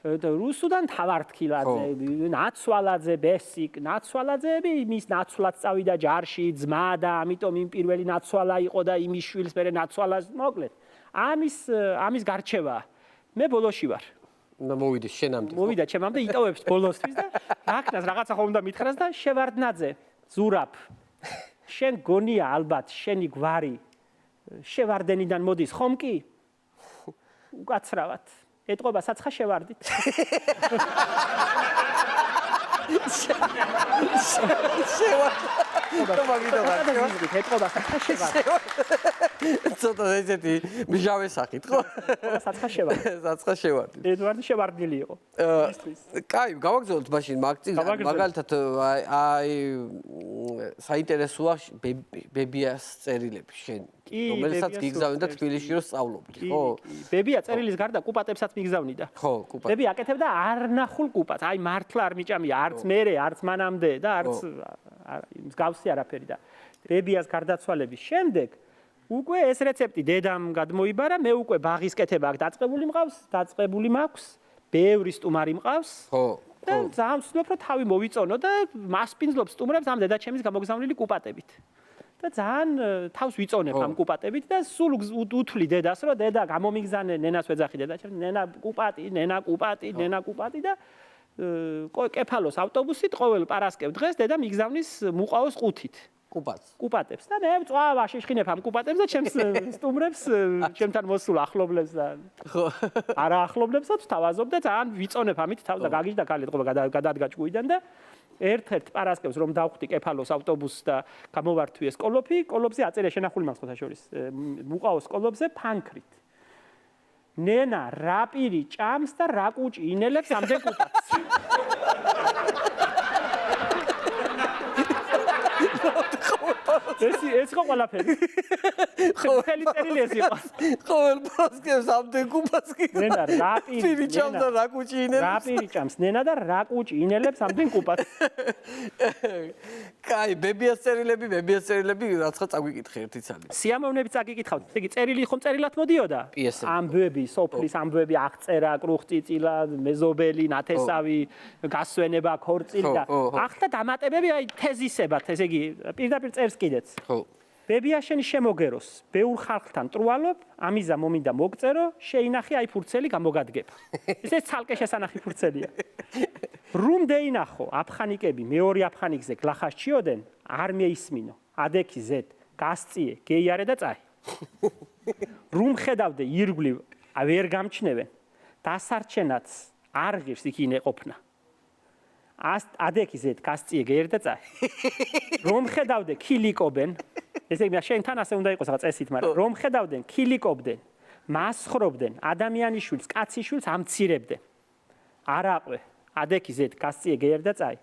S8: რუსუდან თავართქილაძე, ნაცვალაძე, ბესიკ, ნაცვალაძეები მის ნაცვლად წავიდა ჯარში, ძმა და ამიტომ იმ პირველი ნაცვალა იყო და იმის შვილს მერე ნაცვალას მოკლედ. ამის გარჩევა. მე ბოლოში ვარ.
S1: მოვიდეს შენამდე.
S8: მოვიდა ჩემამდე იტოვებს ბოლოსთვის და რაკნას რაღაცა ხომ უნდა მითხრას და შევარდნაძე, ზურაბ. შენ გონია ალბათ შენი გვარი შევარდენიდან მოდის ხომ კი? უკაცრავად. ეტყობა საცხა შევარდით. ეტყობა საცხა შევარდით.
S1: ცოტა ესეთი მჟავე სახით ხო?
S8: საცხა შევარდით.
S1: საცხა შევარდით.
S8: ედვარდი შევარდნილი იყო.
S1: კაი, გავაგზავნოთ მაშინ მაგალითად აი საინტერესოა ბებიას წერილები შენ. რომელსაც გიგზავნიდა თბილისში რომ სწავლობდი, ხო?
S8: ბებია წერილის გარდა კუპატებსაც მიგზავნიდა.
S1: ხო, კუპატ.
S8: ბები აკეთებდა არნახულ კუპატს. აი მართლა არ მიჭამია, არც მერე, არც მანამდე და არც მსგავსი არაფერი და ბებიას გარდაცვალების შემდეგ უკვე ეს რეცეპტი დედამ გადმოიბარა, მე უკვე ბაღის კეთება აქ დაწყებული მაქვს, ბევრი სტუმარი მყავს.
S1: ხო.
S8: და ძალიან ვცდილობ რომ თავი მოვიწონო და მასპინძლობს სტუმრებს ამ დედაჩემის გამოგზავნილი კუპატებით. და ძალიან თავს ვიწონებ ამ კუპატებით და სულ უთვლი დედას რომ დედა გამომიგზანე ნენას ვეძახი დედაჩემს ნენა კუპატი და კეფალოს ავტობუსით ყოველ პარასკევ დღეს დედა მიგზავნის მუყაოს ყუთით კუპატებს და მე წვავ აშიშხინებ ამ კუპატებს და ჩემს სტუმრებს ჩემთან მოსულ ახლობლებს და არა ახლობლებსაც თავაზობ და ძალიან ვიწონებ ამით თავს და გაგიჟდა ქალი ეთყობა გადადგა ჭკუიდან და ერთ-ერთ პარასკევს რომ დავხვდი კეფალოს ავტობუსს და გამოვართვი ეს კოლოფზე აწერია შენახული მაქვს ხოთაშორის მუყაოს კოლოფზე ფანქრით ნენა რა პირი ჭამს და რა კუჭი ინელებს ამდენ კუპატს ეს ხო ყველაფერი ხელი წერილი ეს იყო
S1: ყოველ პარასკევს ამდენ კუპატს კი
S8: ნენა რა
S1: პირი ჭამს და რა კუჭი ინელებს
S8: რა პირი ჭამს ნენა და რა კუჭი ინელებს ამდენ კუპატს
S1: კაი ბებიას წერილები რაცხა წაგვიკითხე ერთი ცალი
S8: სიამოვნებით წაგიკითხავთ ესე იგი წერილი ხომ წერილად მოდიოდა ამბები სოფლის ამბები აღწერა კრუხწიწილა მეზობელი ნათესავი გასვენება ქორწილი და ახლა დამატებები აი თეზისებად ესე იგი პირდაპირ წერს კიდეც
S1: ხო
S8: ბებია შენი შემოგეროს ბევრ ხალხთან ტრუალობ ამიზა მომინდა მოგწერო შეინახე აი ფურცელი გამოგადგება ესე ცალკე შესანახი ფურცელია რუმ დეინახო აფხანიკები მეორე აფხანიკზე გლახას ჩიოდენ არ მეისმინო ადექი ზეთ გასწიე გეიარე და წაი რუმ ხედავდე ირგვლივ ვერ გამჩნევენ დასარჩენაც არ ღირს იქ ინე ყოფნა. ადექიზეთ გასწიე გერდა წაი. რომ ხედავდე ქილიკობენ, ესე იგი შენთან ასე უნდა იყოს რაღაც წესით, მაგრამ რომ ხედავდნენ ქილიკობდნენ, მასხრობდნენ, ადამიანიშვილს, კაციშვილს ამცირებდნენ. არაყვე, ადექიზეთ გასწიე გერდა წაი.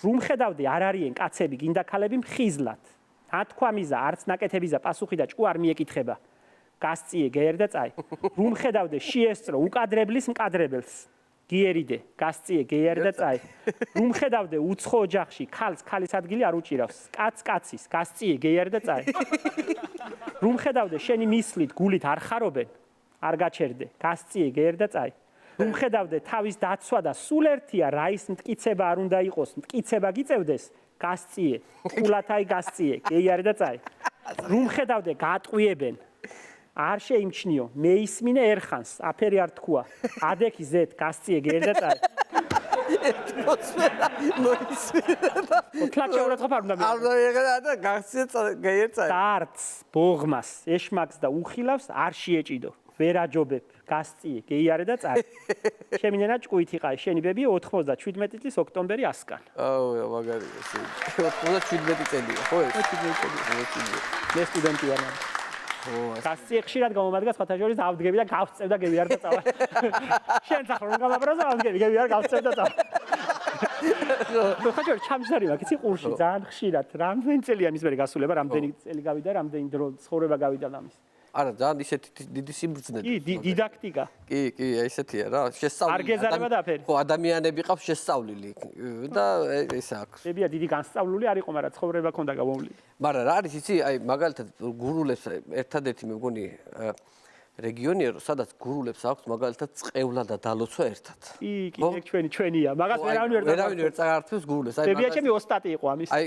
S8: რომ ხედავდე არ არიან კაცები, გინდა ქალები მხიზლად. ათქვამიზა, არც ნაკეთებიზა პასუხი და ჭკუ არ მიეკითხება. გასწიე გერდა წაი. რომ ხედავდე შეესწრო უკადრებლის მკადრებელს. გიერიდე, გასწიე გერდა წაი. რომ ხედავდე უცხო ოჯახში ქალს ქალის ადგილი არ უჭირავს. კაცს კაცის, გასწიე გერდა წაი. რომ ხედავდე შენი მისლით გულით არ ხარობენ, არ გაჩერდე, გასწიე გერდა წაი. რომ ხედავდე თავის დაცვა და სულ ერთია რა ის მტკიცება არ უნდა იყოს, მტკიცება გიწევდეს, გასწიე, ყულათაი გასწიე, გერდა წაი. რომ ხედავდე გატყვიებენ არ შეიმჩნიო, მეისმინე ერხანს, აფერი არ თქვა. ადექი ზეთ, გასწიე გერდა წაი. თლაჩეურად ხარ უნდა
S1: და გასწიე გერდა წაი.
S8: დარც, ბოღმას, ეშმაკს და უხილავს არ შეეჭიდო. ვერ აჯობებ, გასწიე, გეიარე და წაი. შემინენა ჭკუით იყაი, შენი ბები 97 წლის ოქტომბერი ასკან.
S1: აუ, მაგარია. 97 წელია, ხო ეს?
S8: 97 წელი. მე სტუდენტი ვარ. გასწიე ხშირად გამომადგა სხვათა შორის ავდგები და გავწევ და გევიარ და წავა. შენ სახარ რომ გამაბრაზა ავდგები, გევიარ გავწევ და წავა. ხაჭორ ჩამსარი მაქვს იცი ყურში ძალიან ხშირად. რამდენი წელია მის მერე გასულება, რამდენი წელი გავიდა, რამდენი დრო ცხოვრება გავიდა ამის.
S1: არა, ძალიან ისეთი დიდი სიმბრძნე.
S8: კი, დიდაქტიკა.
S1: კი, ესეთია რა, შესწავლილი.
S8: არ გეზარება და აფერი.
S1: ხო, ადამიანები ყავს შესწავლილი და ეს აქვს.
S8: ებია დიდი განსწავლული არ იყო, მაგრამ ცხოვრება ქონდა გამოვლილი.
S1: მაგრამ რა არის იცი, აი მაგალითად გურულებს ერთადერთი მე მგონი რეგიონია, სადაც გურულებს აქვს მაგალითად წყევლა და დალოცვა ერთად.
S8: კი, ეგ ჩვენია. მაგას
S1: ვერავინ ვერ წაართვებს გურულებს.
S8: აი ბებია ჩემი ოსტატი იყო ამის.
S1: აი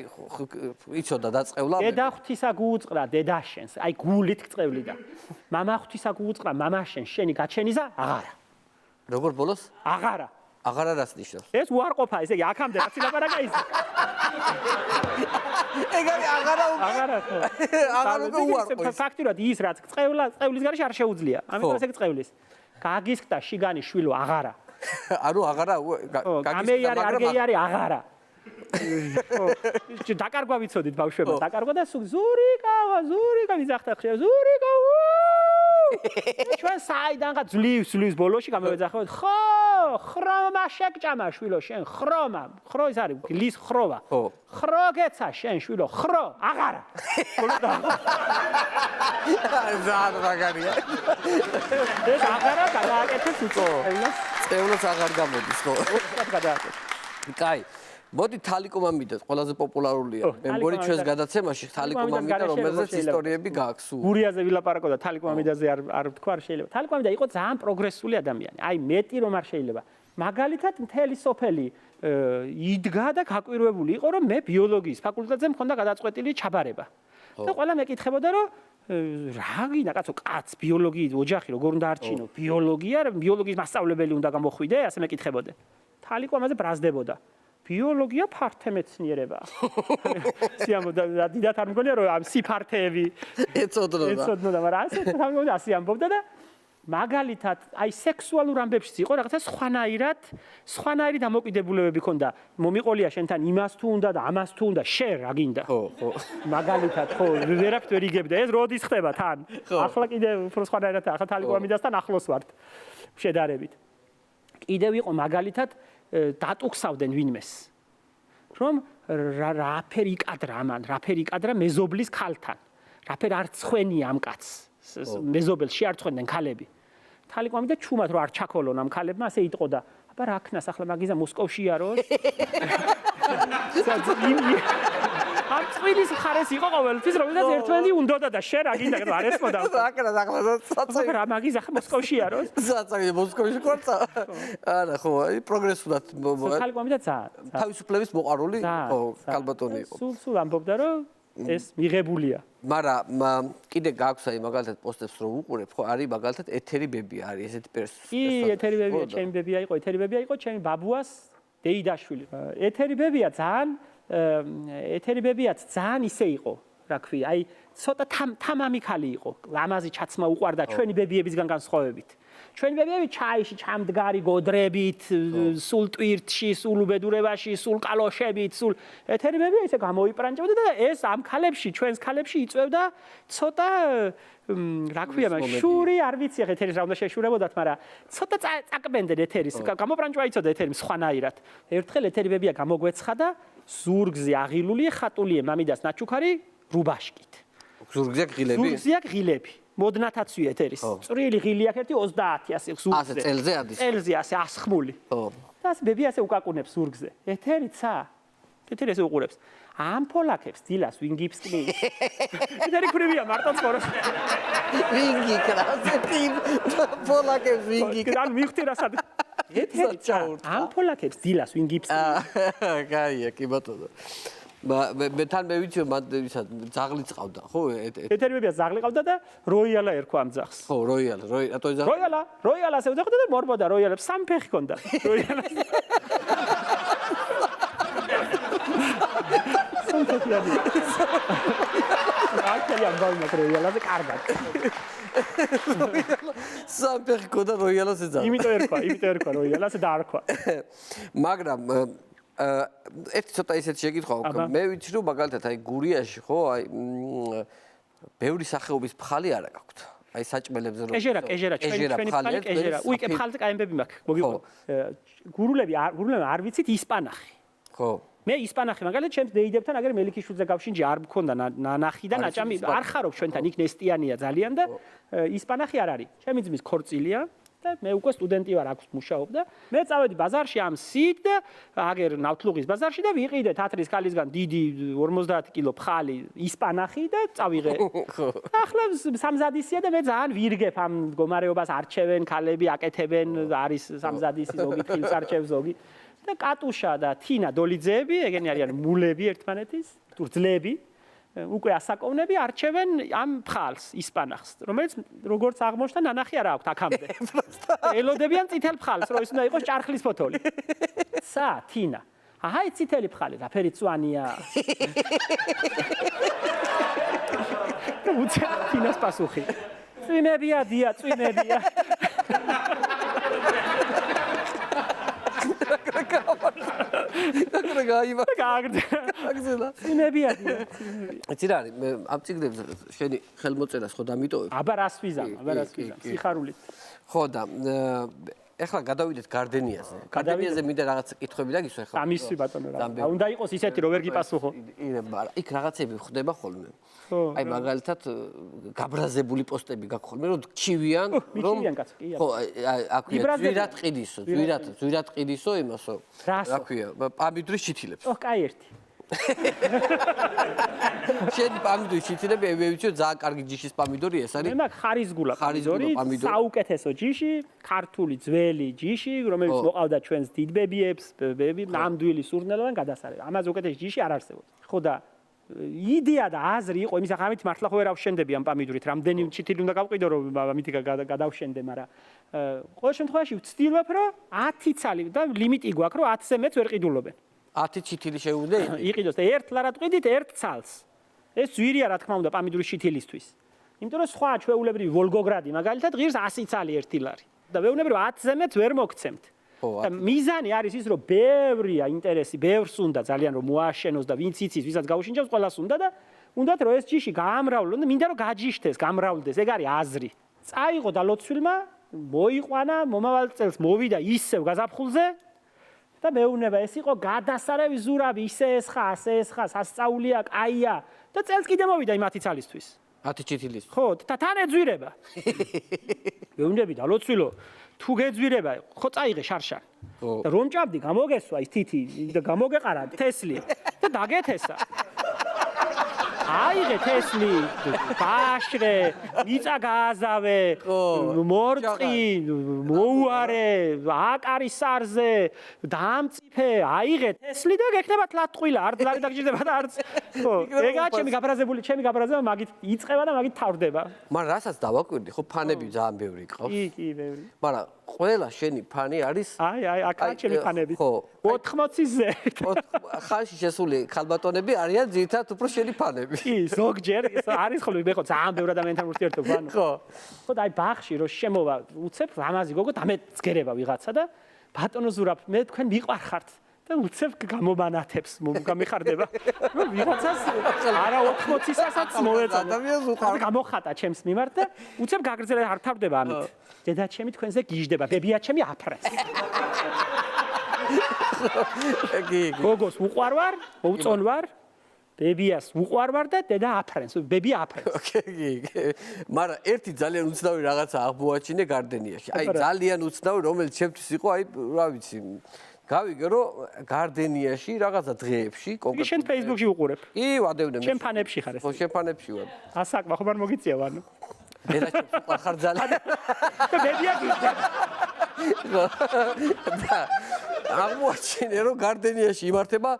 S1: იცოდა და წყევლა.
S8: დედა ღვთისა გუუწყრა დედაშენს, აი გულით გწევლი და მამა ღვთისა გუუწყრა მამაშენს, შენი გაჩენიზა აღარა.
S1: როგორ ბოლოს?
S8: აღარა.
S1: აღარა რას ნიშნავს?
S8: ეს უარყოფა, ესე იგი აქამდე რაც ილაპარაკა ის.
S1: ეგ არის აღარა
S8: ხო.
S1: აღარა უარყოფა.
S8: ფაქტიურად ის რაც წევლის გარშე არ შეუძლია. ამიტომ ესე წევლის. გაგისკდა შიგანი შვილო აღარა.
S1: ანუ აღარა
S8: გამეიარე არ გეიარე აღარა. ხო. დაკარგვა ვიცოდით ბავშვებმა. დაკარგვა და ზურიკა მიზახთა ხშირ ზურიკა. ჩვენ საიდანღა ძლივს ბოლოში გამოვეძახეთ. ხო, ხრომა შეგჭამა შვილო შენ, ხრომა. ხრო ის არის ლის ხროვა. ხრო გეცა შენ შვილო, ხრო, აღარა.
S1: ზარ მაგარია.
S8: ეს აღარა გადააკეთეს უწო.
S1: წევლოს აღარ გამოდის ხო?
S8: გადააკეთეს.
S1: კაი. მოდი თალიკო მამიდა ყველაზე პოპულარულია. მე მგონი ჩვენს გადაცემაში თალიკო მამიდა რომელზეც ისტორიები გაქვს.
S8: გურიაზე ვილაპარაკო და თალიკო მამიდაზე არ თქვა არ შეიძლება. თალიკო მამიდა იყო ძალიან პროგრესული ადამიანი. აი მეტი რომ არ შეიძლება. მაგალითად მთელი სოფელი იდგა და გაკვირვებული იყო რომ მე ბიოლოგიის ფაკულტეტზე მქონდა გადაწყვეტილი ჩაბარება. და ყველა მეკითხებოდა რომ რა გინდა კაცო კაც ბიოლოგიის ოჯახი როგორ უნდა არჩინო ბიოლოგიის მასწავლებელი უნდა გამოხვიდე ასე მეკითხებოდა. თალიკო ამაზე ბრაზდებოდა. ბიოლოგია ფართე მეცნიერება. სიამბობდა დიდათ არ მგონია რომ ამ სიფართეები ეცოდნოდა, მაგრამ ასე ამბობდა და მაგალითად აი სექსუალურ ამბებშიც იყო რაღაცა სხვანაირი დამოკიდებულებები ქონდა. მომიყოლია შენთან იმას თუ უნდა და ამას თუ უნდა შენ რა გინდა. ხო. მაგალითად ხო ვერაფრით ვერ იგებდა. ეს როდის ხდება თან? ახლა კიდე უფრო სხვანაირად ახლა თალიკო მამიდასთან ახლოს ვართ შედარებით. კიდევ იყო მაგალითად დატუქსავდნენ ვინმეს. რომ რაფერი იკადრა ამან, რაფერი იკადრა მეზობლის ქალთან. რაფერი არ ცხვენია ამ კაცს. მეზობელს შეარცხვენდნენ ქალები. თალიკო მამიდა ჩუმად რო არ ჩაქოლონ ამ ქალებმა, ასე იტყოდა. აბა რა ქნას ახლა მაგიზა მოსკოვშია რო? ამ წვილის ხარეს იყო ყოველთვის, რომელსაც ერთმანეთი უნდოდა და შენ რა გინდა რომ არ ესმოდა.
S1: აკრა ახლა
S8: რა მაგიზა ხა მოსკოვშია რო?
S1: საწაი მოსკოვში ყორცა. არა ხო, აი პროგრესულად
S8: თალიკო მამიდა ძალიან
S1: თავისუფლების მოყარული ხო ქალბატონი იყო.
S8: სულ ამბობდა რომ ეს მიღებულია.
S1: მაგრამ კიდე გაქვს აი მაგალითად პოსტებს რომ უყურებ ხო არის მაგალითად ეთერი ბებია არის ესეთი პერსონაჟი.
S8: კი, ეთერი ბებია, ჩემი ბებია იყო, ეთერი ბებია იყო, ჩემი ბაბუას დეიდაშვილი. ეთერი ბებია ძალიან ისე იყო, რა ქვია, აი ცოტა თამამი ხალი იყო. ლამაზი ჩაცმა უყვარდა ჩვენი ბებიებისგან განსხვავებით. ჩვენ ბებიები ჩაიში, ჩამდგარი გოდრებით, სულ ტვირთში, სულ უბედურებაში, სულ კალოშებით, სულ ეთერი ბებია ისე გამოიპრანჭებდა და ეს ამ ქალებში, ჩვენს ქალებში იწევდა ცოტა რა ქვია მაგ შური არ ვიცი ახ ეთერის რა უნდა შეშურებოდათ, მაგრამ ცოტა წაკბენდნენ ეთერის, გამობრანჭვა იცოდა ეთერი სხვანაირად. ერთხელ ეთერი ბებია გამოგვეცხადა ზურგზე აღილული ხატულია მამიდას ნაჩუქარი რუბაშკით.
S1: ზურგზე ღილები?
S8: ზურგზეა ღილები. მოდნათაც ვი ეთერის. წვრილი ღილი აქ ერთი 30 ასე ზურგზე.
S1: ასე წელზე ადის.
S8: წელზე ასე ასხმული.
S1: ხო.
S8: და ასე ბებია ასე უკაკუნებს ზურგზე. ეთერიცა. ეთერი ესე უყურებს. ამ ფოლაკებს დილას ვინ გიფსკნის? ეთერი ქრებია მარტო ცხოვრობს.
S1: ვინ გიკრავს? ფოლაკებს ვინ გიკრავს?
S8: ან მიხდი რასად? ეთერიცა. ამ ფოლაკებს დილას ვინ გიფსკნის?
S1: კაია, კი ბატონო. მე თან მე ვიცი მან ისა ძაღლიც ყავდა, ხო?
S8: ეთერი ბებია ძაღლი ყავდა და როიალა ერქვა ამ ძაღლს.
S1: ხო, როიალა, რატო იზა?
S8: როიალა ასე უძახდა და მორბოდა როიალებს სამი ფეხი ჰქონდა. როიალას. სამი ფეხი არის. აკელი ამ ბავშვმა როიალაზე კარგად.
S1: სამი ფეხი ჰქონდა როიალას ეძახდა.
S8: იმიტომ ერქვა როიალას და არქვა.
S1: მაგრამ ერთი ცოტა ისეთი შეკითხვა აქვს. მე ვიცი რომ მაგალითად აი გურიაში ხო აი ბევრი სახეობის ფხალი არა გაქვთ. აი საჭმელებზე რომ
S8: ეჟერა, ჩვენი ფხალი ეჟერა. უიკე ფხალზე კაიმბები მაქვს. მოგიყვება. გურულები არ ვიცით ისპანახი.
S1: ხო.
S8: მე ისპანახი მაგალითად ჩემს დეიდებთან აგერ მელიქიშვილზე გავშინჯი არ მქონდა ნანახი და ნაჭამი არ ხარობ ჩვენთან იქ ნესტიანია ძალიან და ისპანახი არ არის. ჩემი ძმის ქორწილია და მე უკვე სტუდენტი ვარ აქვს მუშაობ და მე წავედი ბაზარში ამ სით და აგერ ნავთლუღის ბაზარში და ვიყიდე თათრის კალისგან დიდი 50 კილო ფხალი ისპანახი და წავიღე. ახლა სამზადისია და მე ძალიან ვირგებ ამ მდგომარეობას არჩევენ ქალები აკეთებენ არის სამზადისი ზოგი ფილს არჩევ ზოგი და კატუშა და თინა დოლიძეები ეგენი არიან მულები ერთმანეთის ძლები უკვე ასაკოვნები არჩევენ ამ ფხალს ისპანახს რომელიც როგორც აღმოჩნდა ნანახი არა აქვს აქამდე ელოდებიან წითელ ფხალს რომ ის უნდა იყოს ჭარხლის ფოთოლი სა თინა აჰა წითელი ფხალი რა ფერი წვანია უცე თინას პასუხი წვიმებია დია წვიმებია წვიმებია დია
S1: იცი რა არის ამ წიგნებზე შენი ხელმოწერას ხო დამიტოვებ
S8: აბა რას ვიზამ სიხარულით
S1: ხო და ეხლა გადავიდეთ გარდენიაზე. გარდენიაზე მინდა რაღაც კითხვები დაგისვა ეხლა.
S8: ამისი ბატონო რა. უნდა იყოს ისეთი რომ ვერ გიპასუხო.
S1: იქ რაღაცები ხდება ხოლმე. აი მაგალითად გაბრაზებული პოსტები გაქვს ხოლმე რომ ჩივიან რომ ხო აქვია ძვირად ყიდისო, ძვირად ყიდისო იმასო. რა ქვია? პამიდურის ჩითილებს.
S8: ოჰ, კაი ერთი.
S1: შენ პამიდურის ჩითილები მე ვიცი რომ ძალიან კარგი ჯიშის პამიდორი ეს არის.
S8: მე მაგ ხარიზგულა პამიდორი, საუკეთესო ჯიში, ქართული ძველი ჯიში, რომელიც მოყავდა ჩვენს დიდბებიებს, ბები, ნამდვილი სურნელოვან გადასარევ. ამაზე უკეთესი ჯიში არ არსებობს. ხო და იდეა და აზრი იყო იმის ახლა ამით მართლა ხო ვერ ავშენდები ამ პამიდურით. რამდენი ჩითილი უნდა გავყიდო რომ ამით გადავშენდე, მაგრამ ყოველ შემთხვევაში ვცდილობ რომ 10 ცალი და ლიმიტი გვაქვს რომ 10-ზე მეც ვერ ყიდულობენ.
S1: 10 ჩითილი შეუძლია
S8: იყიდოს და ერთ ლარად ყიდით ერთ ცალს. ეს ძვირია რა თქმა უნდა პამიდურის ჩითილისთვის. იმიტომ რომ სხვა ჩვეულებრივი ვოლგოგრადი მაგალითად ღირს 100 ცალი ერთი ლარი. და ვეუბნები რომ 10-ზე მეც ვერ მოგცემთ. და მიზანი არის ის რომ ბევრია ინტერესი, ბევრს უნდა ძალიან რომ მოაშენოს და ვინც იცის, ვისაც გაუშინჯავს, ყველას უნდა და უნდათ რომ ეს ჯიში გაამრავლონ და მინდა რომ გაჯიშდეს, გამრავლდეს, ეგ არის აზრი. წაიღო და ლოცვილმა მოიყვანა, მომავალ წელს მოვიდა ისევ გაზაფხულზე და მეუბნება ეს იყო გადასარევი ზურაბი, ისე ესხა, ასე ესხა, სასწაულია, კაია და წელს კიდე მოვიდა იმ 10 ცალის.
S1: 10 ჩითილის.
S8: ხო, და თან ეძვირება. მეუბნები და ლოცვილო თუ გეძვირება, ხო წაიღე შარშან. და რომ ჭამდი, გამოგესვა ის თითი და გამოგეყარა თესლი და დაგეთესა. აიღე თესლი, ბაშრე, მიწა გააზავე, მორწყი, მოუარე, აკარის სარზე, დამწიფე, აიღე თესლი და გექნება თლატყვილა, არ ლარი დაგჭირდება და არც. ხო, ეგაა ჩემი გაბრაზებული, მაგით იწყება და მაგით თავდება.
S1: მაგრამ რასაც დავაკვირდი, ხო ფანები ძალიან ბევრი ყავს.
S8: კი, ბევრი.
S1: მაგრამ ყველა შენი ფანი არის
S8: აი, აქაა ჩემი ფანები.
S1: ხო,
S8: 80-ზე.
S1: ხალხში შესული ხალბატონები არიან ძირითადად უფრო შენი ფანები.
S8: კი, ზოგჯერ არის ხოლმე მე ხო ძალიან ბევრი ადამიანთან ურთიერთობა, ანუ.
S1: ხო.
S8: ხო და აი ბაღში რო შემოვა, უცებ ლამაზი გოგო და მე წგერება ვიღაცა და ბატონო ზურაბ, მე თქვენ მიყვარხართ. და უცებ გამომანათებს გამიხარდება. რომ ვიღაცას არა 80-ისაც მოვეწონა.
S1: ადამიანს უყვარს.
S8: გამოხატა ჩემს მიმართ და უცებ გაგრძელება არ თავდება ამით. დედა ჩემი თქვენზე გიждდება, ბებია ჩემი აფრენს. გოგოს უყვარვარ, მოუწონვარ, ბებიას უყვარვარ და დედა აფრენს, ბებია აფრენს.
S1: მაგრამ ერთი ძალიან უცნაური რაღაცა აღმოაჩინე გარდენიაში. აი ძალიან უცნაური, რომელიც ჩემთვის იყო, აი რა ვიცი, გავიგე რომ გარდენიაში რაღაცა დღეებში
S8: იგი შენ Facebook-ში უყურებ.
S1: კი, ვადევნე.
S8: შენ ფანებში ხარ ეს.
S1: ხო, შენ ფანებში ვარ.
S8: ასაკმა ხომ არ მოგიწია ვანო.
S1: დედა ჩემს უყვარხარ ძალიან.
S8: და ბებია გიჟდება.
S1: და აღმოაჩინე რომ გარდენიაში იმართება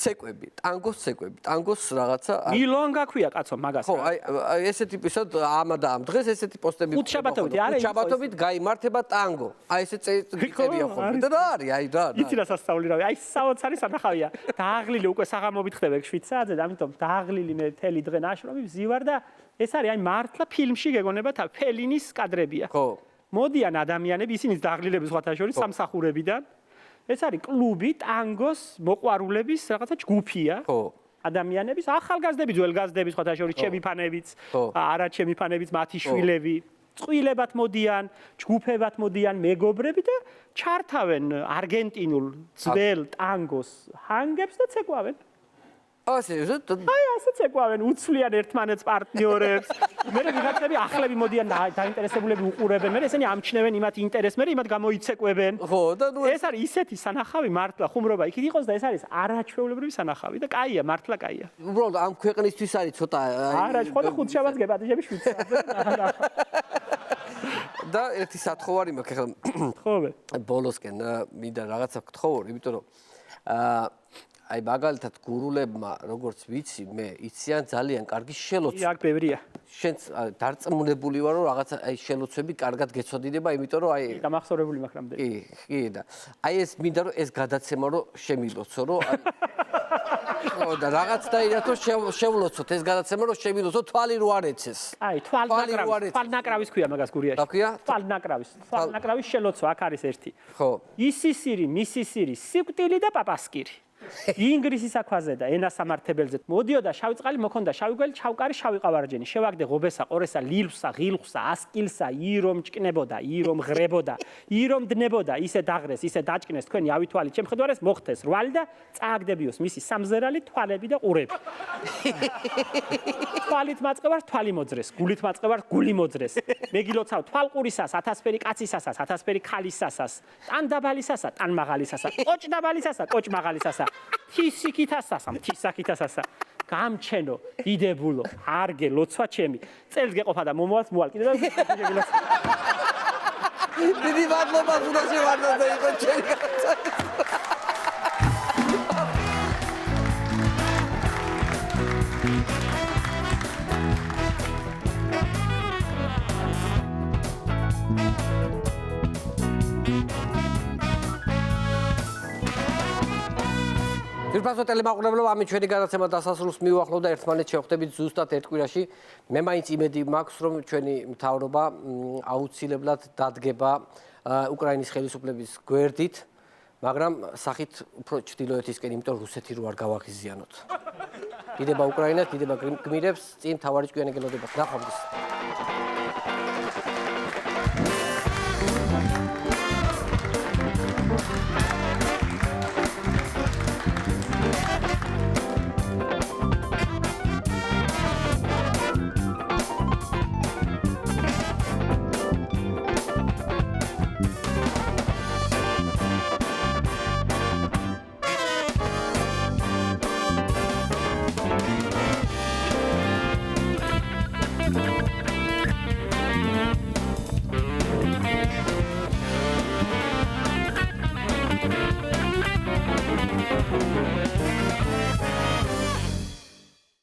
S1: ცეკვები, ტანგოს ცეკვები, ტანგოს რაღაცა.
S8: მილონ გაქვია კაცო მაგას.
S1: ხო, აი ესეთი პისოდ ამა და ამ დღეს ესეთი პოსტები
S8: ხუთშაბათობით არა იყო.
S1: ხუთშაბათობით გაიმართება ტანგო. აი ესე წერია ხოლმე. და რა არის? აი რა.
S8: იცი რა სასწაული რავი. აი საოცარი სანახავია. დააღლილი უკვე საღამობით ხდება 7 საათზე და ამიტომ დააღლილი მე თელი დღე ნაშრომი ვზივარ და ეს არის აი მართლა ფილმში გეგონება ფელინის კადრებია.
S1: ხო.
S8: მოდიან ადამიანები, ისინი დააღლილების სხვათა შორის სამსახურებიდან. ეს არის კლუბი ტანგოს მოყვარულების რაღაცა ჯგუფია.
S1: ხო.
S8: ადამიანების ახალგაზრდები, ძველგაზრდები, სხვათა შორის ჩემი ფანებიც, არა ჩემი ფანებიც, მათი შვილები, წყვილებად მოდიან, ჯგუფებად მოდიან, მეგობრები და ჩართავენ არგენტინულ ძველ ტანგოს ჰანგებს და ცეკვავენ.
S1: ასე
S8: აი ასე ცეკვავენ, უცვლიან ერთმანეთს პარტნიორებს. მე ვიღაცები ახლები მოდიან დაინტერესებულები უყურებენ, მე ესენი ამჩნევენ იმათ ინტერესს, მე იმათ გამოიცეკვებენ.
S1: ხო, და ნუ
S8: ეს არის ისეთი სანახავი მართლა ხუმრობა იქით იყოს და ეს არის არაჩვეულებრივი სანახავი და კაია, მართლა კაია.
S1: უბრალოდ ამ ქვეყნისთვის არის ცოტა
S8: არა, ხო და ხუთშაბათს გებადეჟები 7 საათზე.
S1: და ერთი სათხოვარი მაქვს ახლა.
S8: ხობე.
S1: ბოლოსკენ მინდა რაღაცა გთხოვო, იმიტომ რომ აი მაგალითად გურულებმა როგორც ვიცი მე იციან ძალიან კარგი შელოცვა.
S8: აქ ბევრია.
S1: შენც დარწმუნებული ვარ რომ რაღაცა აი შელოცვები კარგად გეცოდინება, იმიტომ რომ აი
S8: დამახსოვრებული მაქვს რამდენი.
S1: კი და აი ეს მინდა რომ ეს გადაცემა რომ შემილოცო რომ აი ხო და რაღაც დაირათ რომ შევლოცოთ ეს გადაცემა რომ შემილოცო თვალი რო არ ეცეს.
S8: აი თვალნაკრავის ქვია მაგას გურიაში.
S1: რა ქვია?
S8: თვალნაკრავის შელოცვა აქ არის ერთი.
S1: ხო.
S8: ისისირი, მისისირი, სიკვდილი და პაპასკირი. ინგრისის აქვაზე და ენასამართებელზე მოდიოდა შავი წყალი მოქონდა შავი გველი ჩავკარი შავი ყავარჯენი შევაგდე ღობესა ყორესა ლილვსა ღილვსა ასკილსა ირომ ჭკნებოდა ირომ ღრებოდა ირომ დნებოდა ისე დაღრეს ისე დაჭკნეს თქვენი ავითვალი ჩემხედვარეს მოხდეს რვალი და წააგდებიოს მისი სამზერალი თვალები და ყურები თვალით მაწყევარ თვალი მოძრეს გულით მაწყევარ გული მოძრეს მეგილოცავ თვალყურისას ათასფერი კაცისასას ათასფერი ქალისასას ტან დაბალისასა ტან მაღალისასა ყოჭ დაბალისასა ყოჭ მაღალისასა თისიკითასასა თისაკითასასა გამჩენო დიდებულო არგე ლოცვა ჩემი წელს გეყოფა და მომავალს მოვალ კიდე და
S1: დიდი მადლობა უნდა შევარდნაზე იყო ჩემი განაცხადი თირფასო ტელემაყურებლებო, ამით ჩვენი გადაცემა დასასრულს მივუახლოვ და ერთმანეთს შევხვდებით ზუსტად ერთ კვირაში. მე მაინც იმედი მაქვს, რომ ჩვენი მთავრობა აუცილებლად დადგება უკრაინის ხელისუფლების გვერდით, მაგრამ სახით უფრო ჩრდილოეთისკენ, იმიტომ რუსეთი რო არ გავაღიზიანოთ. დიდება უკრაინა, დიდება გმირებს, წინ მთავარი ჭკვიანი გელოდებათ. ნახვამდის.